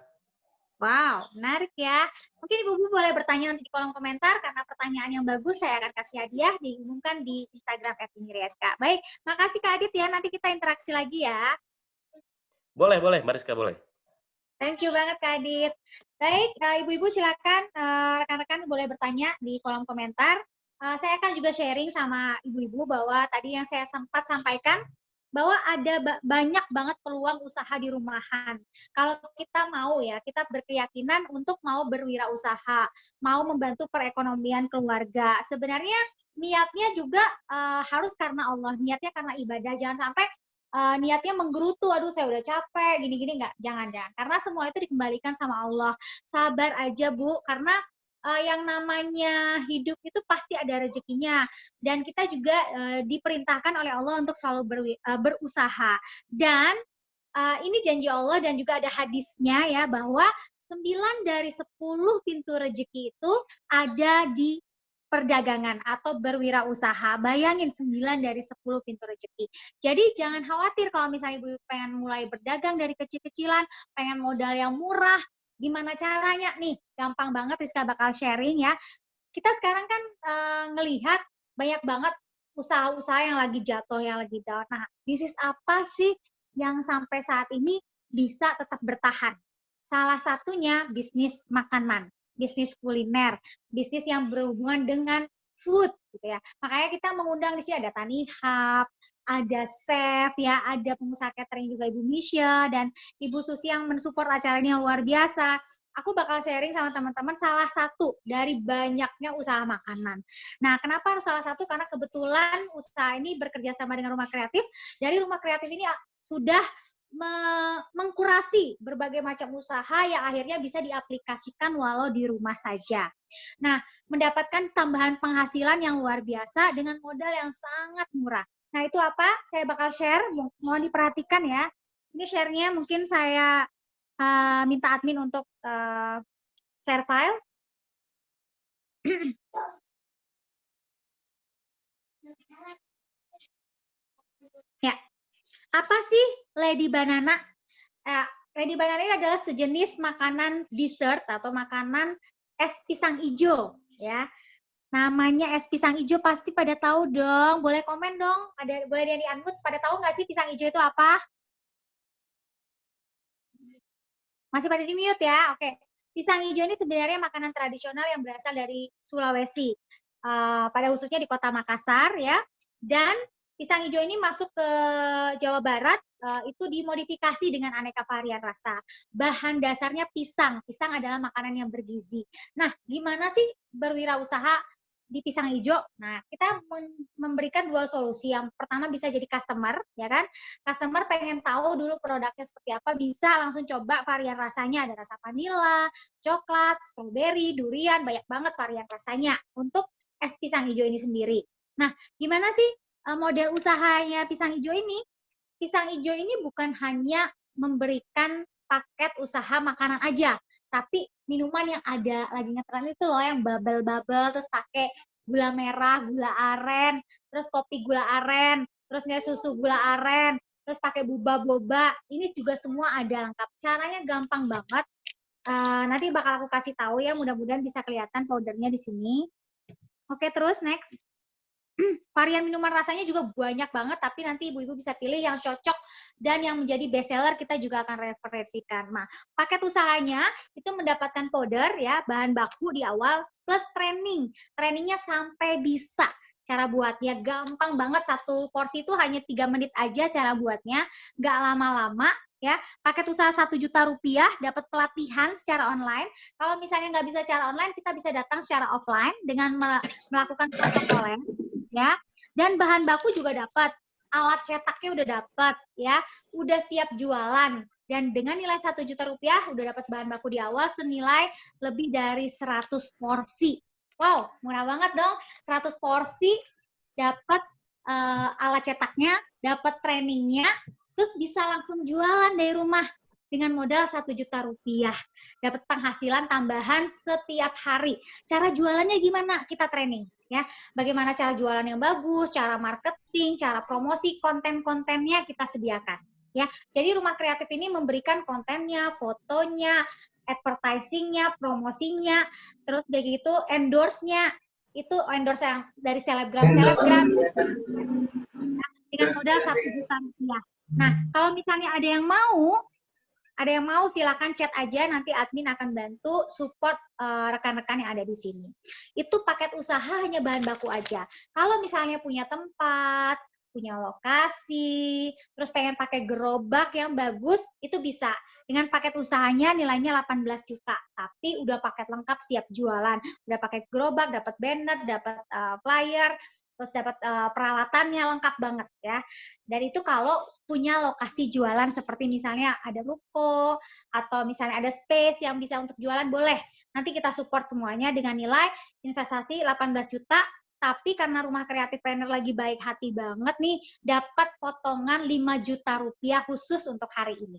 Wow, menarik ya. Mungkin Ibu-ibu boleh bertanya nanti di kolom komentar, karena pertanyaan yang bagus saya akan kasih hadiah diumumkan di Instagram @inirieska. Baik, makasih Kak Adit ya. Nanti kita interaksi lagi ya. Boleh, Mbak Rizka, boleh. Thank you banget Kak Adit. Baik, Ibu-ibu silakan rekan-rekan boleh bertanya di kolom komentar. Saya akan juga sharing sama Ibu-ibu bahwa tadi yang saya sempat sampaikan, bahwa ada banyak banget peluang usaha di rumahan. Kalau kita mau ya, kita berkeyakinan untuk mau berwirausaha, mau membantu perekonomian keluarga. Sebenarnya niatnya juga harus karena Allah, niatnya karena ibadah. Jangan sampai niatnya menggerutu, aduh saya udah capek, gini-gini, enggak, jangan. Karena semua itu dikembalikan sama Allah. Sabar aja Bu, karena yang namanya hidup itu pasti ada rezekinya, dan kita juga diperintahkan oleh Allah untuk selalu berusaha. Dan ini janji Allah dan juga ada hadisnya ya, bahwa 9 dari 10 pintu rezeki itu ada di perdagangan atau berwirausaha. Bayangin 9 dari 10 pintu rezeki. Jadi jangan khawatir kalau misalnya Ibu pengen mulai berdagang dari kecil-kecilan, pengen modal yang murah, gimana caranya nih? Gampang banget, Rizka bakal sharing ya. Kita sekarang kan ngelihat banyak banget usaha-usaha yang lagi jatuh, yang lagi down. Nah, bisnis apa sih yang sampai saat ini bisa tetap bertahan? Salah satunya bisnis makanan, bisnis kuliner, bisnis yang berhubungan dengan food gitu ya. Makanya kita mengundang di sini ada Tani Hub, ada chef ya, ada pengusaha catering juga Ibu Misha, dan Ibu Susi yang mensupport acara ini yang luar biasa. Aku bakal sharing sama teman-teman salah satu dari banyaknya usaha makanan. Nah, kenapa harus salah satu? Karena kebetulan usaha ini bekerja sama dengan Rumah Kreatif. Dari Rumah Kreatif ini sudah mengkurasi berbagai macam usaha yang akhirnya bisa diaplikasikan walau di rumah saja. Nah, mendapatkan tambahan penghasilan yang luar biasa dengan modal yang sangat murah. Nah, itu apa? Saya bakal share, mohon diperhatikan ya. Ini share-nya mungkin saya minta admin untuk share file. Ya, apa sih Lady Banana? Lady Banana ini adalah sejenis makanan dessert atau makanan es pisang hijau, ya. Namanya es pisang hijau pasti pada tahu dong. Boleh komen dong. Boleh di unmute. Pada tahu nggak sih pisang hijau itu apa? Masih pada di mute ya? Oke. Pisang hijau ini sebenarnya makanan tradisional yang berasal dari Sulawesi. Pada khususnya di kota Makassar ya. Dan pisang hijau ini masuk ke Jawa Barat, itu dimodifikasi dengan aneka varian rasa. Bahan dasarnya pisang. Pisang adalah makanan yang bergizi. Nah, gimana sih berwirausaha di pisang hijau? Nah, kita memberikan dua solusi. Yang pertama bisa jadi customer, ya kan? Customer pengen tahu dulu produknya seperti apa, bisa langsung coba varian rasanya. Ada rasa vanila, coklat, strawberry, durian, banyak banget varian rasanya untuk es pisang hijau ini sendiri. Nah, gimana sih model usahanya pisang hijau ini? Pisang hijau ini bukan hanya memberikan paket usaha makanan aja, tapi minuman yang ada lagi ngetren itu loh, yang bubble-bubble, terus pakai gula merah, gula aren, terus kopi gula aren, terus nggak susu gula aren, terus pakai boba, ini juga semua ada lengkap. Caranya gampang banget. Nanti bakal aku kasih tahu ya, mudah-mudahan bisa kelihatan powdernya di sini. Oke, terus next. Varian minuman rasanya juga banyak banget, tapi nanti ibu-ibu bisa pilih yang cocok dan yang menjadi best seller kita juga akan referensikan. Nah, paket usahanya itu mendapatkan powder ya, bahan baku di awal plus training. Trainingnya sampai bisa. Cara buatnya gampang banget, satu porsi itu hanya 3 menit aja cara buatnya, nggak lama-lama ya. Paket usaha 1 juta rupiah, dapat pelatihan secara online. Kalau misalnya nggak bisa secara online, kita bisa datang secara offline dengan melakukan protokoler ya, dan bahan baku juga dapat, alat cetaknya udah dapat ya, udah siap jualan, dan dengan nilai 1 juta rupiah udah dapat bahan baku di awal senilai lebih dari 100 porsi. Wow, murah banget dong, 100 porsi dapat alat cetaknya, dapat trainingnya, terus bisa langsung jualan dari rumah dengan modal 1 juta rupiah. Dapat penghasilan tambahan setiap hari. Cara jualannya gimana? Kita training ya. Bagaimana cara jualan yang bagus, cara marketing, cara promosi, konten-kontennya kita sediakan ya. Jadi Rumah Kreatif ini memberikan kontennya, fotonya, advertisingnya, promosinya, terus dari itu endorse-nya, itu endorse yang dari selebgram dengan modal 1 juta rupiah. Nah, kalau misalnya ada yang mau silakan chat aja, nanti admin akan bantu support rekan-rekan yang ada di sini. Itu paket usaha hanya bahan baku aja. Kalau misalnya punya tempat, punya lokasi, terus pengen pakai gerobak yang bagus, itu bisa. Dengan paket usahanya nilainya 18 juta, tapi udah paket lengkap siap jualan. Udah pakai gerobak, dapat banner, dapat flyer, terus dapat peralatannya lengkap banget ya. Dan itu kalau punya lokasi jualan seperti misalnya ada ruko atau misalnya ada space yang bisa untuk jualan, boleh. Nanti kita support semuanya dengan nilai investasi 18 juta, tapi karena Rumah Kreatif Planner lagi baik hati banget nih, dapat potongan 5 juta rupiah khusus untuk hari ini.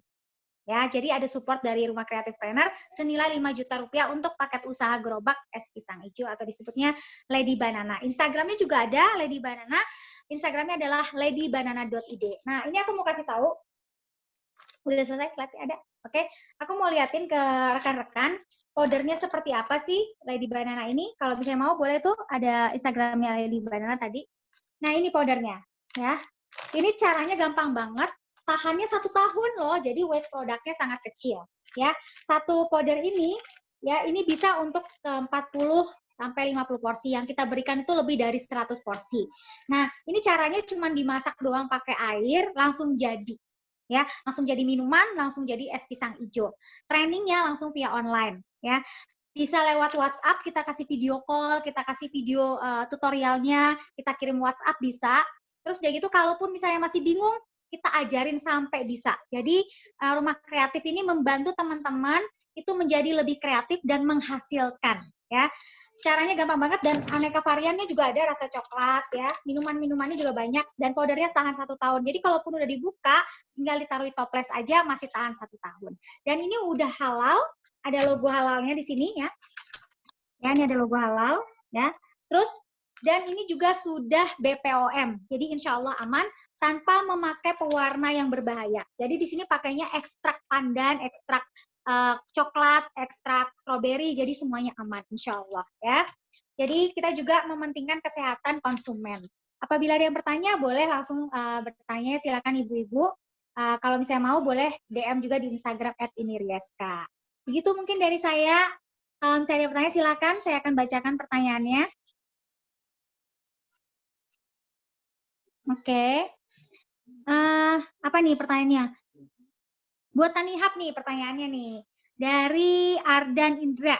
Ya, jadi ada support dari Rumah Kreatif Planner senilai 5 juta rupiah untuk paket usaha gerobak es pisang hijau atau disebutnya Lady Banana. Instagramnya juga ada Lady Banana. Instagramnya adalah ladybanana.id. Nah, ini aku mau kasih tahu. Udah selesai slide-nya ada? Oke, aku mau liatin ke rekan-rekan powdernya seperti apa sih Lady Banana ini. Kalau misalnya mau boleh tuh ada Instagramnya Lady Banana tadi. Nah, ini powdernya ya. Ini caranya gampang banget. Tahannya 1 tahun loh, jadi waste produknya sangat kecil ya. Satu powder ini ya, ini bisa untuk 40 sampai 50 porsi, yang kita berikan itu lebih dari 100 porsi. Nah, ini caranya cuma dimasak doang pakai air, langsung jadi ya, langsung jadi minuman, langsung jadi es pisang hijau. Trainingnya langsung via online ya. Bisa lewat WhatsApp, kita kasih video call, kita kasih video tutorialnya, kita kirim WhatsApp bisa. Terus kayak gitu, kalaupun misalnya masih bingung, kita ajarin sampai bisa. Jadi Rumah Kreatif ini membantu teman-teman itu menjadi lebih kreatif dan menghasilkan ya. Caranya gampang banget dan aneka variannya juga ada, rasa coklat ya. Minuman-minumannya juga banyak dan powdernya tahan 1 tahun. Jadi kalaupun udah dibuka, tinggal ditaruh di toples aja masih tahan 1 tahun. Dan ini udah halal, ada logo halalnya di sini ya. Ya, ini ada logo halal ya. Terus dan ini juga sudah BPOM. Jadi insya Allah aman tanpa memakai pewarna yang berbahaya. Jadi di sini pakainya ekstrak pandan, ekstrak coklat, ekstrak stroberi, jadi semuanya aman insya Allah ya. Jadi kita juga mementingkan kesehatan konsumen. Apabila ada yang bertanya, boleh langsung bertanya, silakan ibu-ibu. Kalau misalnya mau, boleh DM juga di Instagram @inirieska. Begitu mungkin dari saya. Kalau misalnya ada yang bertanya, silakan. Saya akan bacakan pertanyaannya. Oke. Apa nih pertanyaannya? Buat Tanihub nih pertanyaannya nih. Dari Ardan Indra.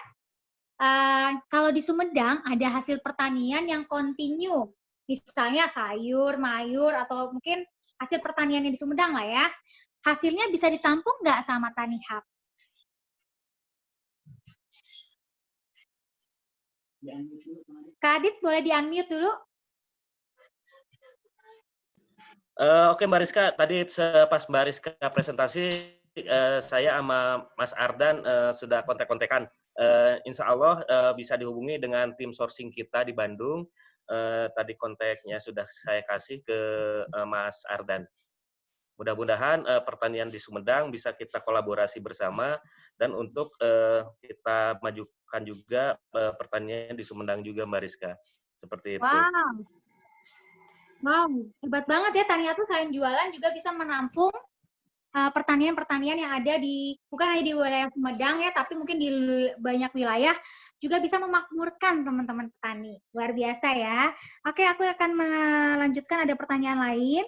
Kalau di Sumedang ada hasil pertanian yang kontinu. Misalnya sayur, mayur, atau mungkin hasil pertanian yang di Sumedang lah ya. Hasilnya bisa ditampung nggak sama Tanihub? Kak Adit boleh di-unmute dulu? Oke Mbak Rizka, tadi pas Mbak Rizka presentasi, saya sama Mas Ardan sudah kontak-kontakan. Insya Allah bisa dihubungi dengan tim sourcing kita di Bandung. Tadi kontaknya sudah saya kasih ke Mas Ardan. Mudah-mudahan pertanian di Sumedang bisa kita kolaborasi bersama dan untuk kita majukan juga pertanian di Sumedang juga, Mbak Rizka. Seperti itu. Wow. Wow, hebat banget ya Tania tuh selain jualan juga bisa menampung pertanian-pertanian yang ada di bukan hanya di wilayah Sumedang ya, tapi mungkin di banyak wilayah juga bisa memakmurkan teman-teman petani. Luar biasa ya. Oke, aku akan melanjutkan, ada pertanyaan lain.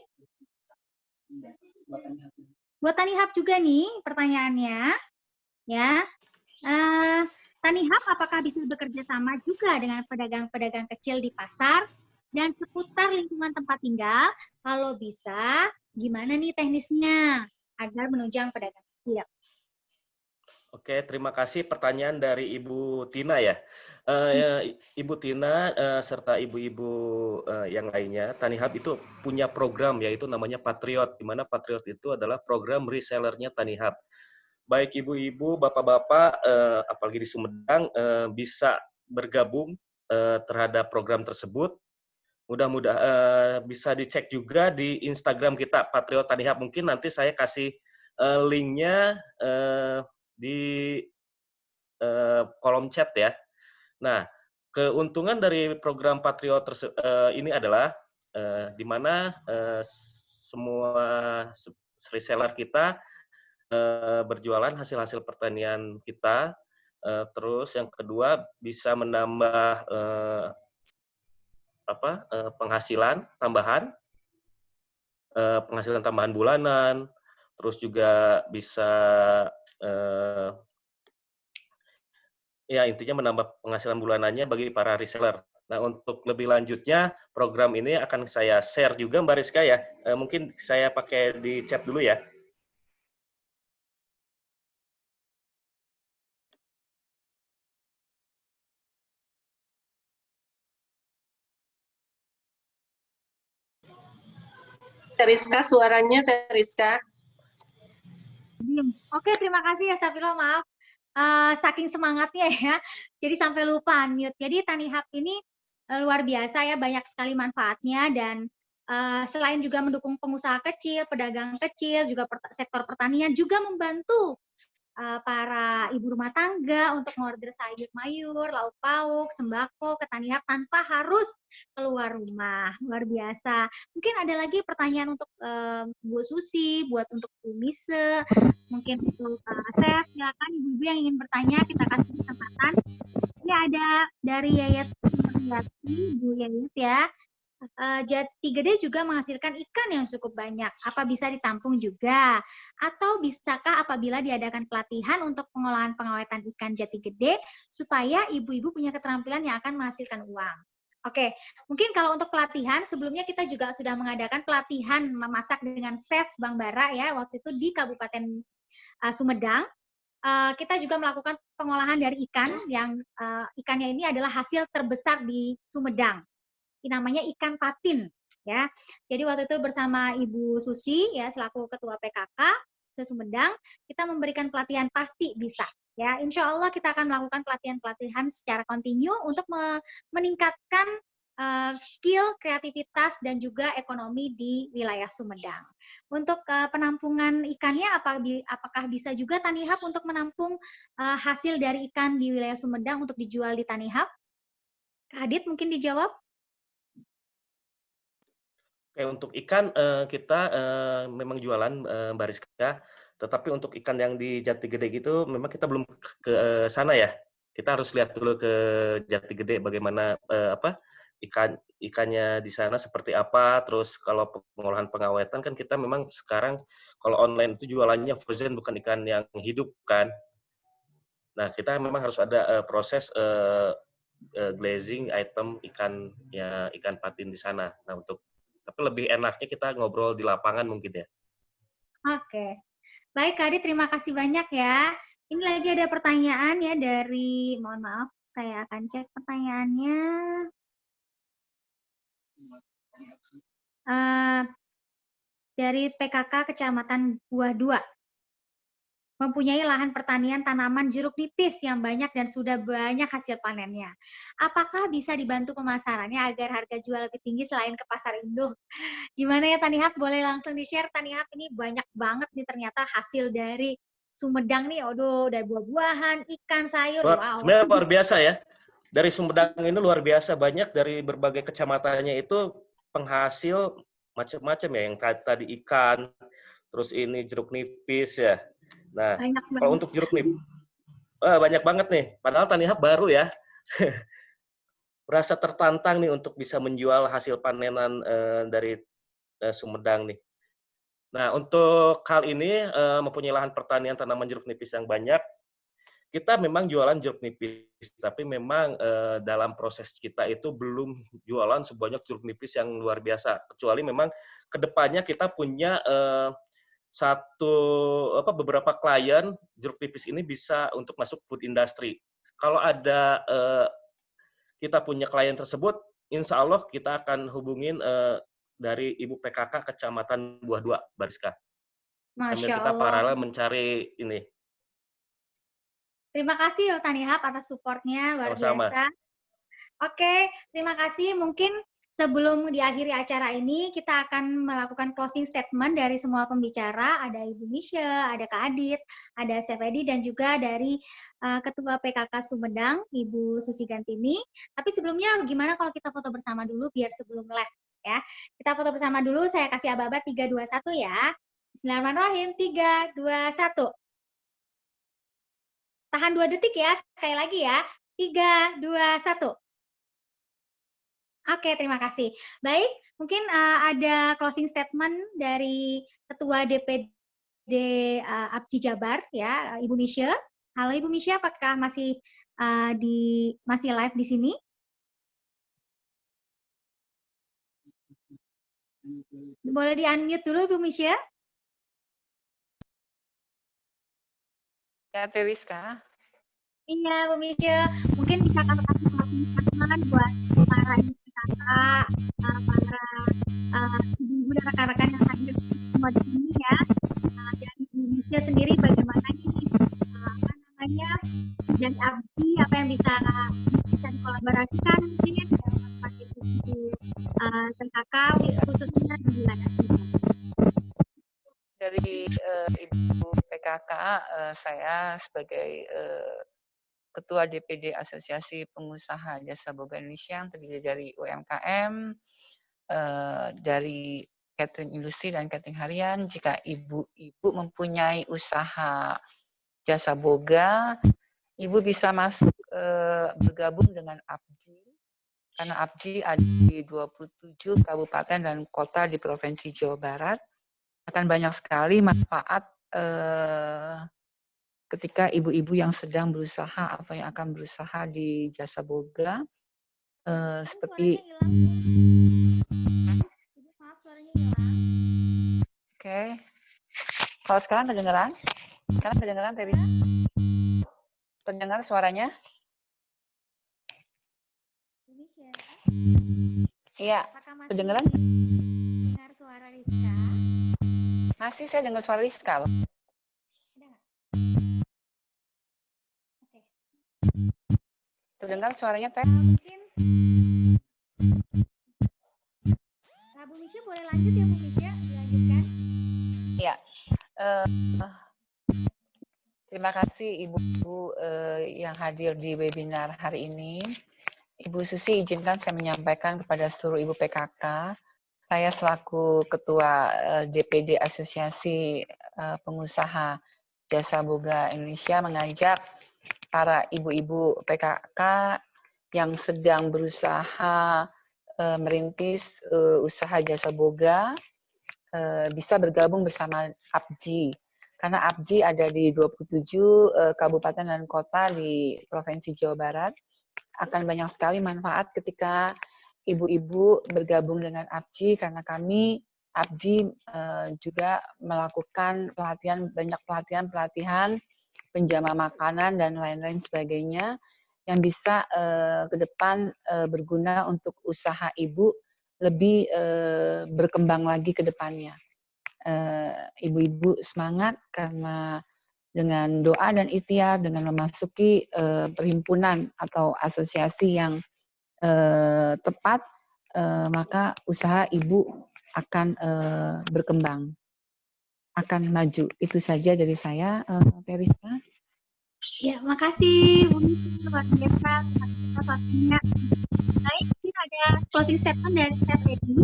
Buat Tanihub juga nih pertanyaannya, ya. Tanihub apakah bisa bekerja sama juga dengan pedagang-pedagang kecil di pasar dan seputar lingkungan tempat tinggal? Kalau bisa, gimana nih teknisnya agar menunjang pedagang kecil? Oke, terima kasih pertanyaan dari Ibu Tina ya. Ibu Tina serta ibu-ibu yang lainnya, Tanihub itu punya program yaitu namanya Patriot, di mana Patriot itu adalah program resellernya Tanihub. Baik ibu-ibu, bapak-bapak, apalagi di Sumedang, bisa bergabung terhadap program tersebut. Mudah-mudahan bisa dicek juga di Instagram kita, Patriot Tanihub. Mungkin nanti saya kasih linknya di kolom chat ya. Nah, keuntungan dari program Patriot ini adalah di mana semua reseller kita berjualan hasil-hasil pertanian kita. Terus yang kedua bisa menambah penghasilan tambahan, penghasilan tambahan bulanan, terus juga bisa ya intinya menambah penghasilan bulanannya bagi para reseller. Nah, untuk lebih lanjutnya program ini akan saya share juga Mbak Rizka ya. Mungkin saya pakai di chat dulu ya. Teriska, suaranya Teriska. Oke, terima kasih ya Safira, maaf. Saking semangatnya ya, jadi sampai lupa unmute. Jadi Tanihub ini luar biasa ya, banyak sekali manfaatnya dan selain juga mendukung pengusaha kecil, pedagang kecil, juga sektor pertanian juga membantu para ibu rumah tangga untuk mengorder sayur mayur, lauk pauk, sembako ke Tanihub tanpa harus keluar rumah. Luar biasa. Mungkin ada lagi pertanyaan untuk Bu Susi, buat untuk Bu Mise, mungkin untuk Chef, silakan ibu-ibu yang ingin bertanya, kita kasih kesempatan. Ya, ada dari Yayat Sumiati, Bu Yayat ya. Jati Gede juga menghasilkan ikan yang cukup banyak. Apa bisa ditampung juga? Atau bisakah apabila diadakan pelatihan untuk pengolahan pengawetan ikan Jati Gede supaya ibu-ibu punya keterampilan yang akan menghasilkan uang? Oke, mungkin kalau untuk pelatihan, sebelumnya kita juga sudah mengadakan pelatihan memasak dengan chef Bang Bara ya, waktu itu di Kabupaten Sumedang. Kita juga melakukan pengolahan dari ikan yang ikannya ini adalah hasil terbesar di Sumedang. Namanya ikan patin ya. Jadi waktu itu bersama Ibu Susi ya selaku Ketua PKK se-Sumedang, kita memberikan pelatihan pasti bisa ya. Insya Allah kita akan melakukan pelatihan-pelatihan secara kontinu untuk meningkatkan skill, kreativitas dan juga ekonomi di wilayah Sumedang. Untuk penampungan ikannya apakah bisa juga Tanihub untuk menampung hasil dari ikan di wilayah Sumedang untuk dijual di Tanihub? Kak Adit mungkin dijawab. Oke, untuk ikan kita memang jualan Mbak Rizka, tetapi untuk ikan yang di Jati Gede gitu memang kita belum ke sana ya. Kita harus lihat dulu ke Jati Gede bagaimana ikannya di sana seperti apa. Terus kalau pengolahan pengawetan kan kita memang sekarang kalau online itu jualannya frozen bukan ikan yang hidup kan. Nah, kita memang harus ada proses glazing item ikan patin di sana. Nah, tapi lebih enaknya kita ngobrol di lapangan mungkin ya. Oke. Baik, Kak Adi, terima kasih banyak ya. Ini lagi ada pertanyaan ya dari, mohon maaf, saya akan cek pertanyaannya. Dari PKK Kecamatan Buah 2. mempunyai lahan pertanian tanaman jeruk nipis yang banyak dan sudah banyak hasil panennya. Apakah bisa dibantu pemasarannya agar harga jual lebih tinggi selain ke pasar induk? Gimana ya Tanihab? Boleh langsung di-share Tanihab, ini banyak banget nih ternyata hasil dari Sumedang nih. Aduh, dari buah-buahan, ikan, sayur. Wow. Sebenarnya luar biasa ya. Dari Sumedang ini luar biasa, banyak dari berbagai kecamatannya itu penghasil macam-macam ya, yang tadi ikan, terus ini jeruk nipis ya. Nah, Banyak kalau banget. untuk jeruk nipis, banyak banget nih. Padahal Tanihub baru ya. Merasa tertantang nih untuk bisa menjual hasil panenan dari Sumedang nih. Nah, untuk hal ini mempunyai lahan pertanian tanaman jeruk nipis yang banyak, kita memang jualan jeruk nipis, tapi memang dalam proses kita itu belum jualan sebanyak jeruk nipis yang luar biasa. Kecuali memang kedepannya kita punya beberapa klien jeruk nipis ini bisa untuk masuk food industry. Kalau ada kita punya klien tersebut, insya Allah kita akan hubungin dari Ibu PKK Kecamatan Buah Dua, Bariska. Sambil Masya kita Allah. paralel mencari ini. Terima kasih Tanihab atas supportnya, luar Sama-sama. biasa. Oke, terima kasih. Mungkin sebelum diakhiri acara ini, kita akan melakukan closing statement dari semua pembicara. Ada Ibu Misha, ada Kak Adit, ada Sefedi, dan juga dari Ketua PKK Sumedang, Ibu Susi Gantini. Tapi sebelumnya, gimana kalau kita foto bersama dulu biar sebelum live ya. Kita foto bersama dulu, saya kasih aba-aba 3, 2, 1 ya. Bismillahirrahmanirrahim, 3, 2, 1. Tahan 2 detik ya, sekali lagi ya. 3, 2, 1. Oke, terima kasih. Baik, mungkin ada closing statement dari Ketua DPD APJI Jabar ya, Ibu Misha. Halo Ibu Misha, apakah masih masih live di sini? Boleh di-unmute dulu Ibu Misha? Ya, Teriska. Iya, Bu Misha. Mungkin bisa kasih statement buat para ibu kakak, para ibu dan rekan-rekan yang hadir semua di sini ya. Dan Ibu Misha sendiri bagaimana nih, dan abdi apa yang bisa dikolaborasikan mungkin dalam kontribusi PKK khususnya di bulan Dari Ibu PKK, saya sebagai Ketua DPD Asosiasi Pengusaha Jasa Boga Indonesia yang terdiri dari UMKM, dari catering industri dan catering harian. Jika ibu-ibu mempunyai usaha jasa boga, ibu bisa masuk bergabung dengan APJI, karena APJI ada di 27 kabupaten dan kota di Provinsi Jawa Barat. Akan banyak sekali manfaat ketika ibu-ibu yang sedang berusaha atau yang akan berusaha di jasa boga, seperti maaf suaranya hilang. Oke. Kalau sekarang kedengeran? Sekarang kedengeran, Teri? Terdengar suaranya? Iya. Kedengeran? Dengar suara Rizka? Masih saya dengar suara Rizka. Ada nggak? Oke. Terdengar suaranya, Teh? Mungkin nah, Bu Misha boleh lanjut ya Bu Misha, dilanjutkan. Iya. Terima kasih Ibu yang hadir di webinar hari ini. Ibu Susi, izinkan saya menyampaikan kepada seluruh Ibu PKK, saya selaku Ketua DPD Asosiasi Pengusaha Jasa Boga Indonesia mengajak para ibu-ibu PKK yang sedang berusaha merintis usaha jasa boga bisa bergabung bersama APJI. Karena APJI ada di 27 kabupaten dan kota di Provinsi Jawa Barat. Akan banyak sekali manfaat ketika ibu-ibu bergabung dengan APJI, karena kami APJI juga melakukan banyak pelatihan penjama makanan dan lain-lain sebagainya yang bisa ke depan berguna untuk usaha ibu lebih berkembang lagi ke depannya. Ibu-ibu semangat karena dengan doa dan ikhtiar, dengan memasuki perhimpunan atau asosiasi yang tepat, maka usaha Ibu akan berkembang, akan maju. Itu saja dari saya, Teriska. Ya, makasih Bu Nisi, luar biasa atas waktunya. Baik, ini ada closing statement dari Chef Edi.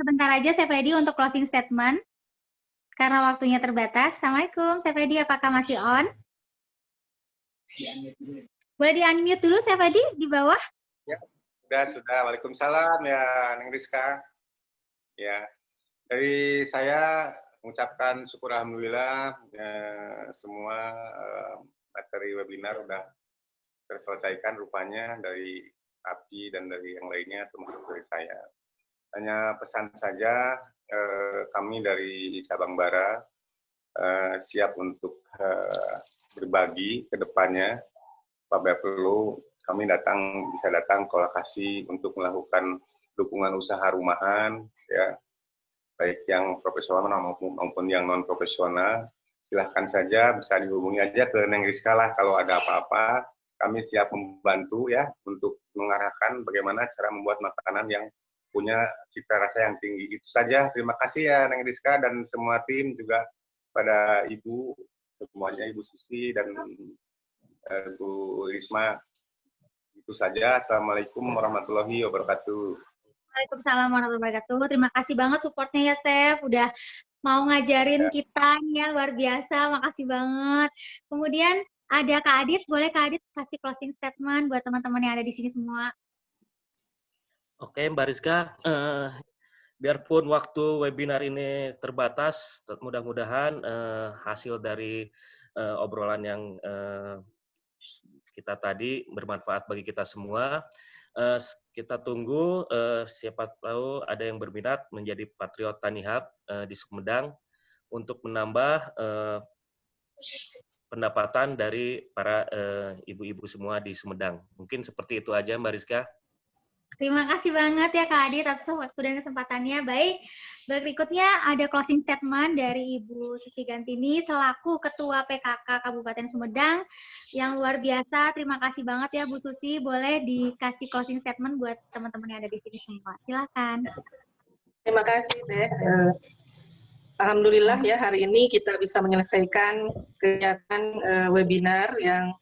Sebentar aja Chef Edi untuk closing statement. Karena waktunya terbatas. Assalamualaikum, Chef Edi, apakah masih on? Boleh di-unmute dulu, Chef Edi, di bawah. Ya, sudah. Waalaikumsalam ya, Neng Rizka. Ya, dari saya mengucapkan syukur alhamdulillah semua materi webinar udah terselesaikan rupanya dari Abdi dan dari yang lainnya termasuk dari saya. Hanya pesan saja kami dari cabang Bara siap untuk berbagi ke depannya. Apabila perlu kami bisa datang ke lokasi untuk melakukan dukungan usaha rumahan, ya, baik yang profesional maupun yang non profesional. Silahkan saja, bisa dihubungi aja ke Neng Rizka lah kalau ada apa-apa. Kami siap membantu ya untuk mengarahkan bagaimana cara membuat makanan yang punya cita rasa yang tinggi. Itu saja. Terima kasih ya Neng Rizka dan semua tim juga pada Ibu semuanya, Ibu Susi dan Bu Risma. Itu saja. Assalamualaikum warahmatullahi wabarakatuh. Waalaikumsalam warahmatullahi wabarakatuh. Terima kasih banget supportnya ya, Chef. Udah mau ngajarin kita ya, luar biasa. Makasih banget. Kemudian ada Kak Adit. Boleh Kak Adit kasih closing statement buat teman-teman yang ada di sini semua. Oke, Mbak Rizka. Biarpun waktu webinar ini terbatas, mudah-mudahan hasil dari obrolan yang kita tadi bermanfaat bagi kita semua. Kita tunggu, siapa tahu ada yang berminat menjadi patriot Tanihub di Sumedang untuk menambah pendapatan dari para ibu-ibu semua di Sumedang. Mungkin seperti itu aja Mbak Rizka. Terima kasih banget ya Kak Adit atas waktu dan kesempatannya. Baik, berikutnya ada closing statement dari Ibu Susi Gantini selaku Ketua PKK Kabupaten Sumedang yang luar biasa. Terima kasih banget ya Bu Susi. Boleh dikasih closing statement buat teman-teman yang ada di sini semua. Silakan. Terima kasih Teh. Alhamdulillah ya hari ini kita bisa menyelesaikan kegiatan webinar yang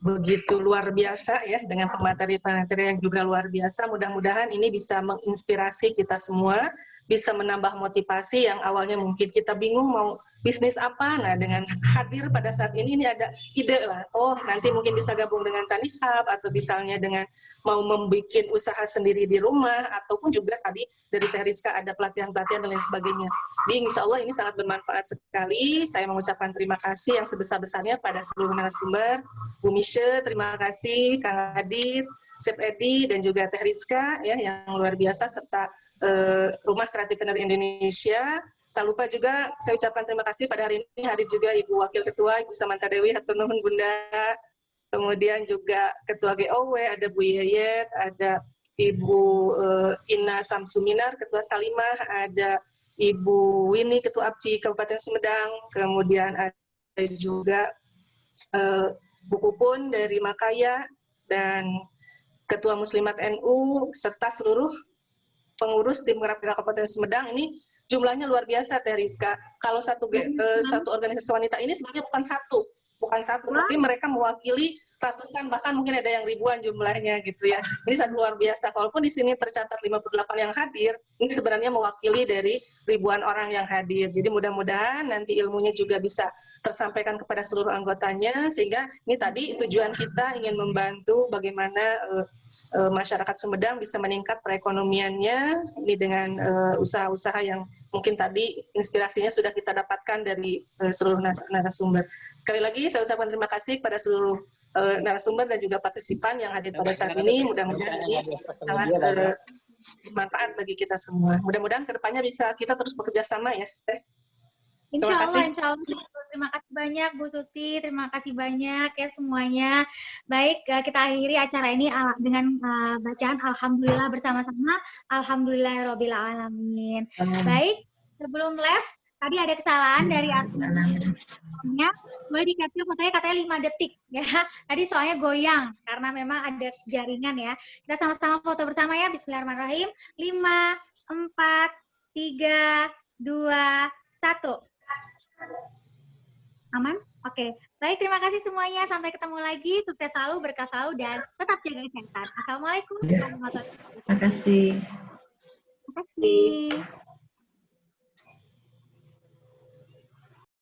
begitu luar biasa ya dengan pemateri-pemateri yang juga luar biasa. Mudah-mudahan ini bisa menginspirasi kita semua, bisa menambah motivasi yang awalnya mungkin kita bingung mau bisnis apa. Nah, dengan hadir pada saat ini ada ide lah. Oh, nanti mungkin bisa gabung dengan Tanihub atau misalnya dengan mau membuat usaha sendiri di rumah ataupun juga tadi dari Teh Rizka ada pelatihan-pelatihan dan lain sebagainya. Jadi insya Allah ini sangat bermanfaat sekali. Saya mengucapkan terima kasih yang sebesar-besarnya pada seluruh narasumber. Bu Misha, terima kasih, Kang Adit, Chef Edi, dan juga Teh Rizka ya, yang luar biasa, serta Rumah Kreatif Vener Indonesia. Tak lupa juga saya ucapkan terima kasih pada hari ini hadir juga Ibu Wakil Ketua, Ibu Samantha Dewi, hatur nuhun Bunda. Kemudian juga Ketua GOW, ada Bu Yeyet, ada Ibu Ina Samsuminar, Ketua Salimah, ada Ibu Winnie, Ketua APCI Kabupaten Sumedang, kemudian ada juga Bu Pupun dari Makaya, dan Ketua Muslimat NU, serta seluruh pengurus tim gerak PKK Kabupaten Sumedang. Ini jumlahnya luar biasa, Teh Rizka. Kalau satu organisasi wanita ini sebenarnya bukan satu, tapi mereka mewakili ratusan, bahkan mungkin ada yang ribuan jumlahnya gitu ya. Ini sangat luar biasa. Walaupun di sini tercatat 58 yang hadir, ini sebenarnya mewakili dari ribuan orang yang hadir. Jadi mudah-mudahan nanti ilmunya juga bisa tersampaikan kepada seluruh anggotanya, sehingga ini tadi tujuan kita ingin membantu bagaimana masyarakat Sumedang bisa meningkat perekonomiannya ini dengan usaha-usaha yang mungkin tadi inspirasinya sudah kita dapatkan dari seluruh narasumber. Sekali lagi saya ucapkan terima kasih kepada seluruh narasumber dan juga partisipan yang hadir pada saat ini. Mudah-mudahan ini sangat bermanfaat bagi kita semua. Mudah-mudahan kedepannya bisa kita terus bekerja sama ya. Terima kasih. Insya Allah. Terima kasih banyak Bu Susi, terima kasih banyak ya semuanya. Baik, kita akhiri acara ini dengan bacaan Alhamdulillah bersama-sama. Alhamdulillahirobbilalamin. Baik, sebelum live Tadi ada kesalahan dari adminnya. Boleh di-capture fotonya katanya 5 detik ya. Tadi soalnya goyang karena memang ada jaringan ya. Kita sama-sama foto bersama ya. Bismillahirrahmanirrahim. 5, 4, 3, 2, 1. Aman? Oke. Baik, terima kasih semuanya. Sampai ketemu lagi. Sukses selalu, berkah selalu, dan tetap jaga kesehatan. Assalamualaikum warahmatullahi wabarakatuh. Terima kasih. Terima kasih.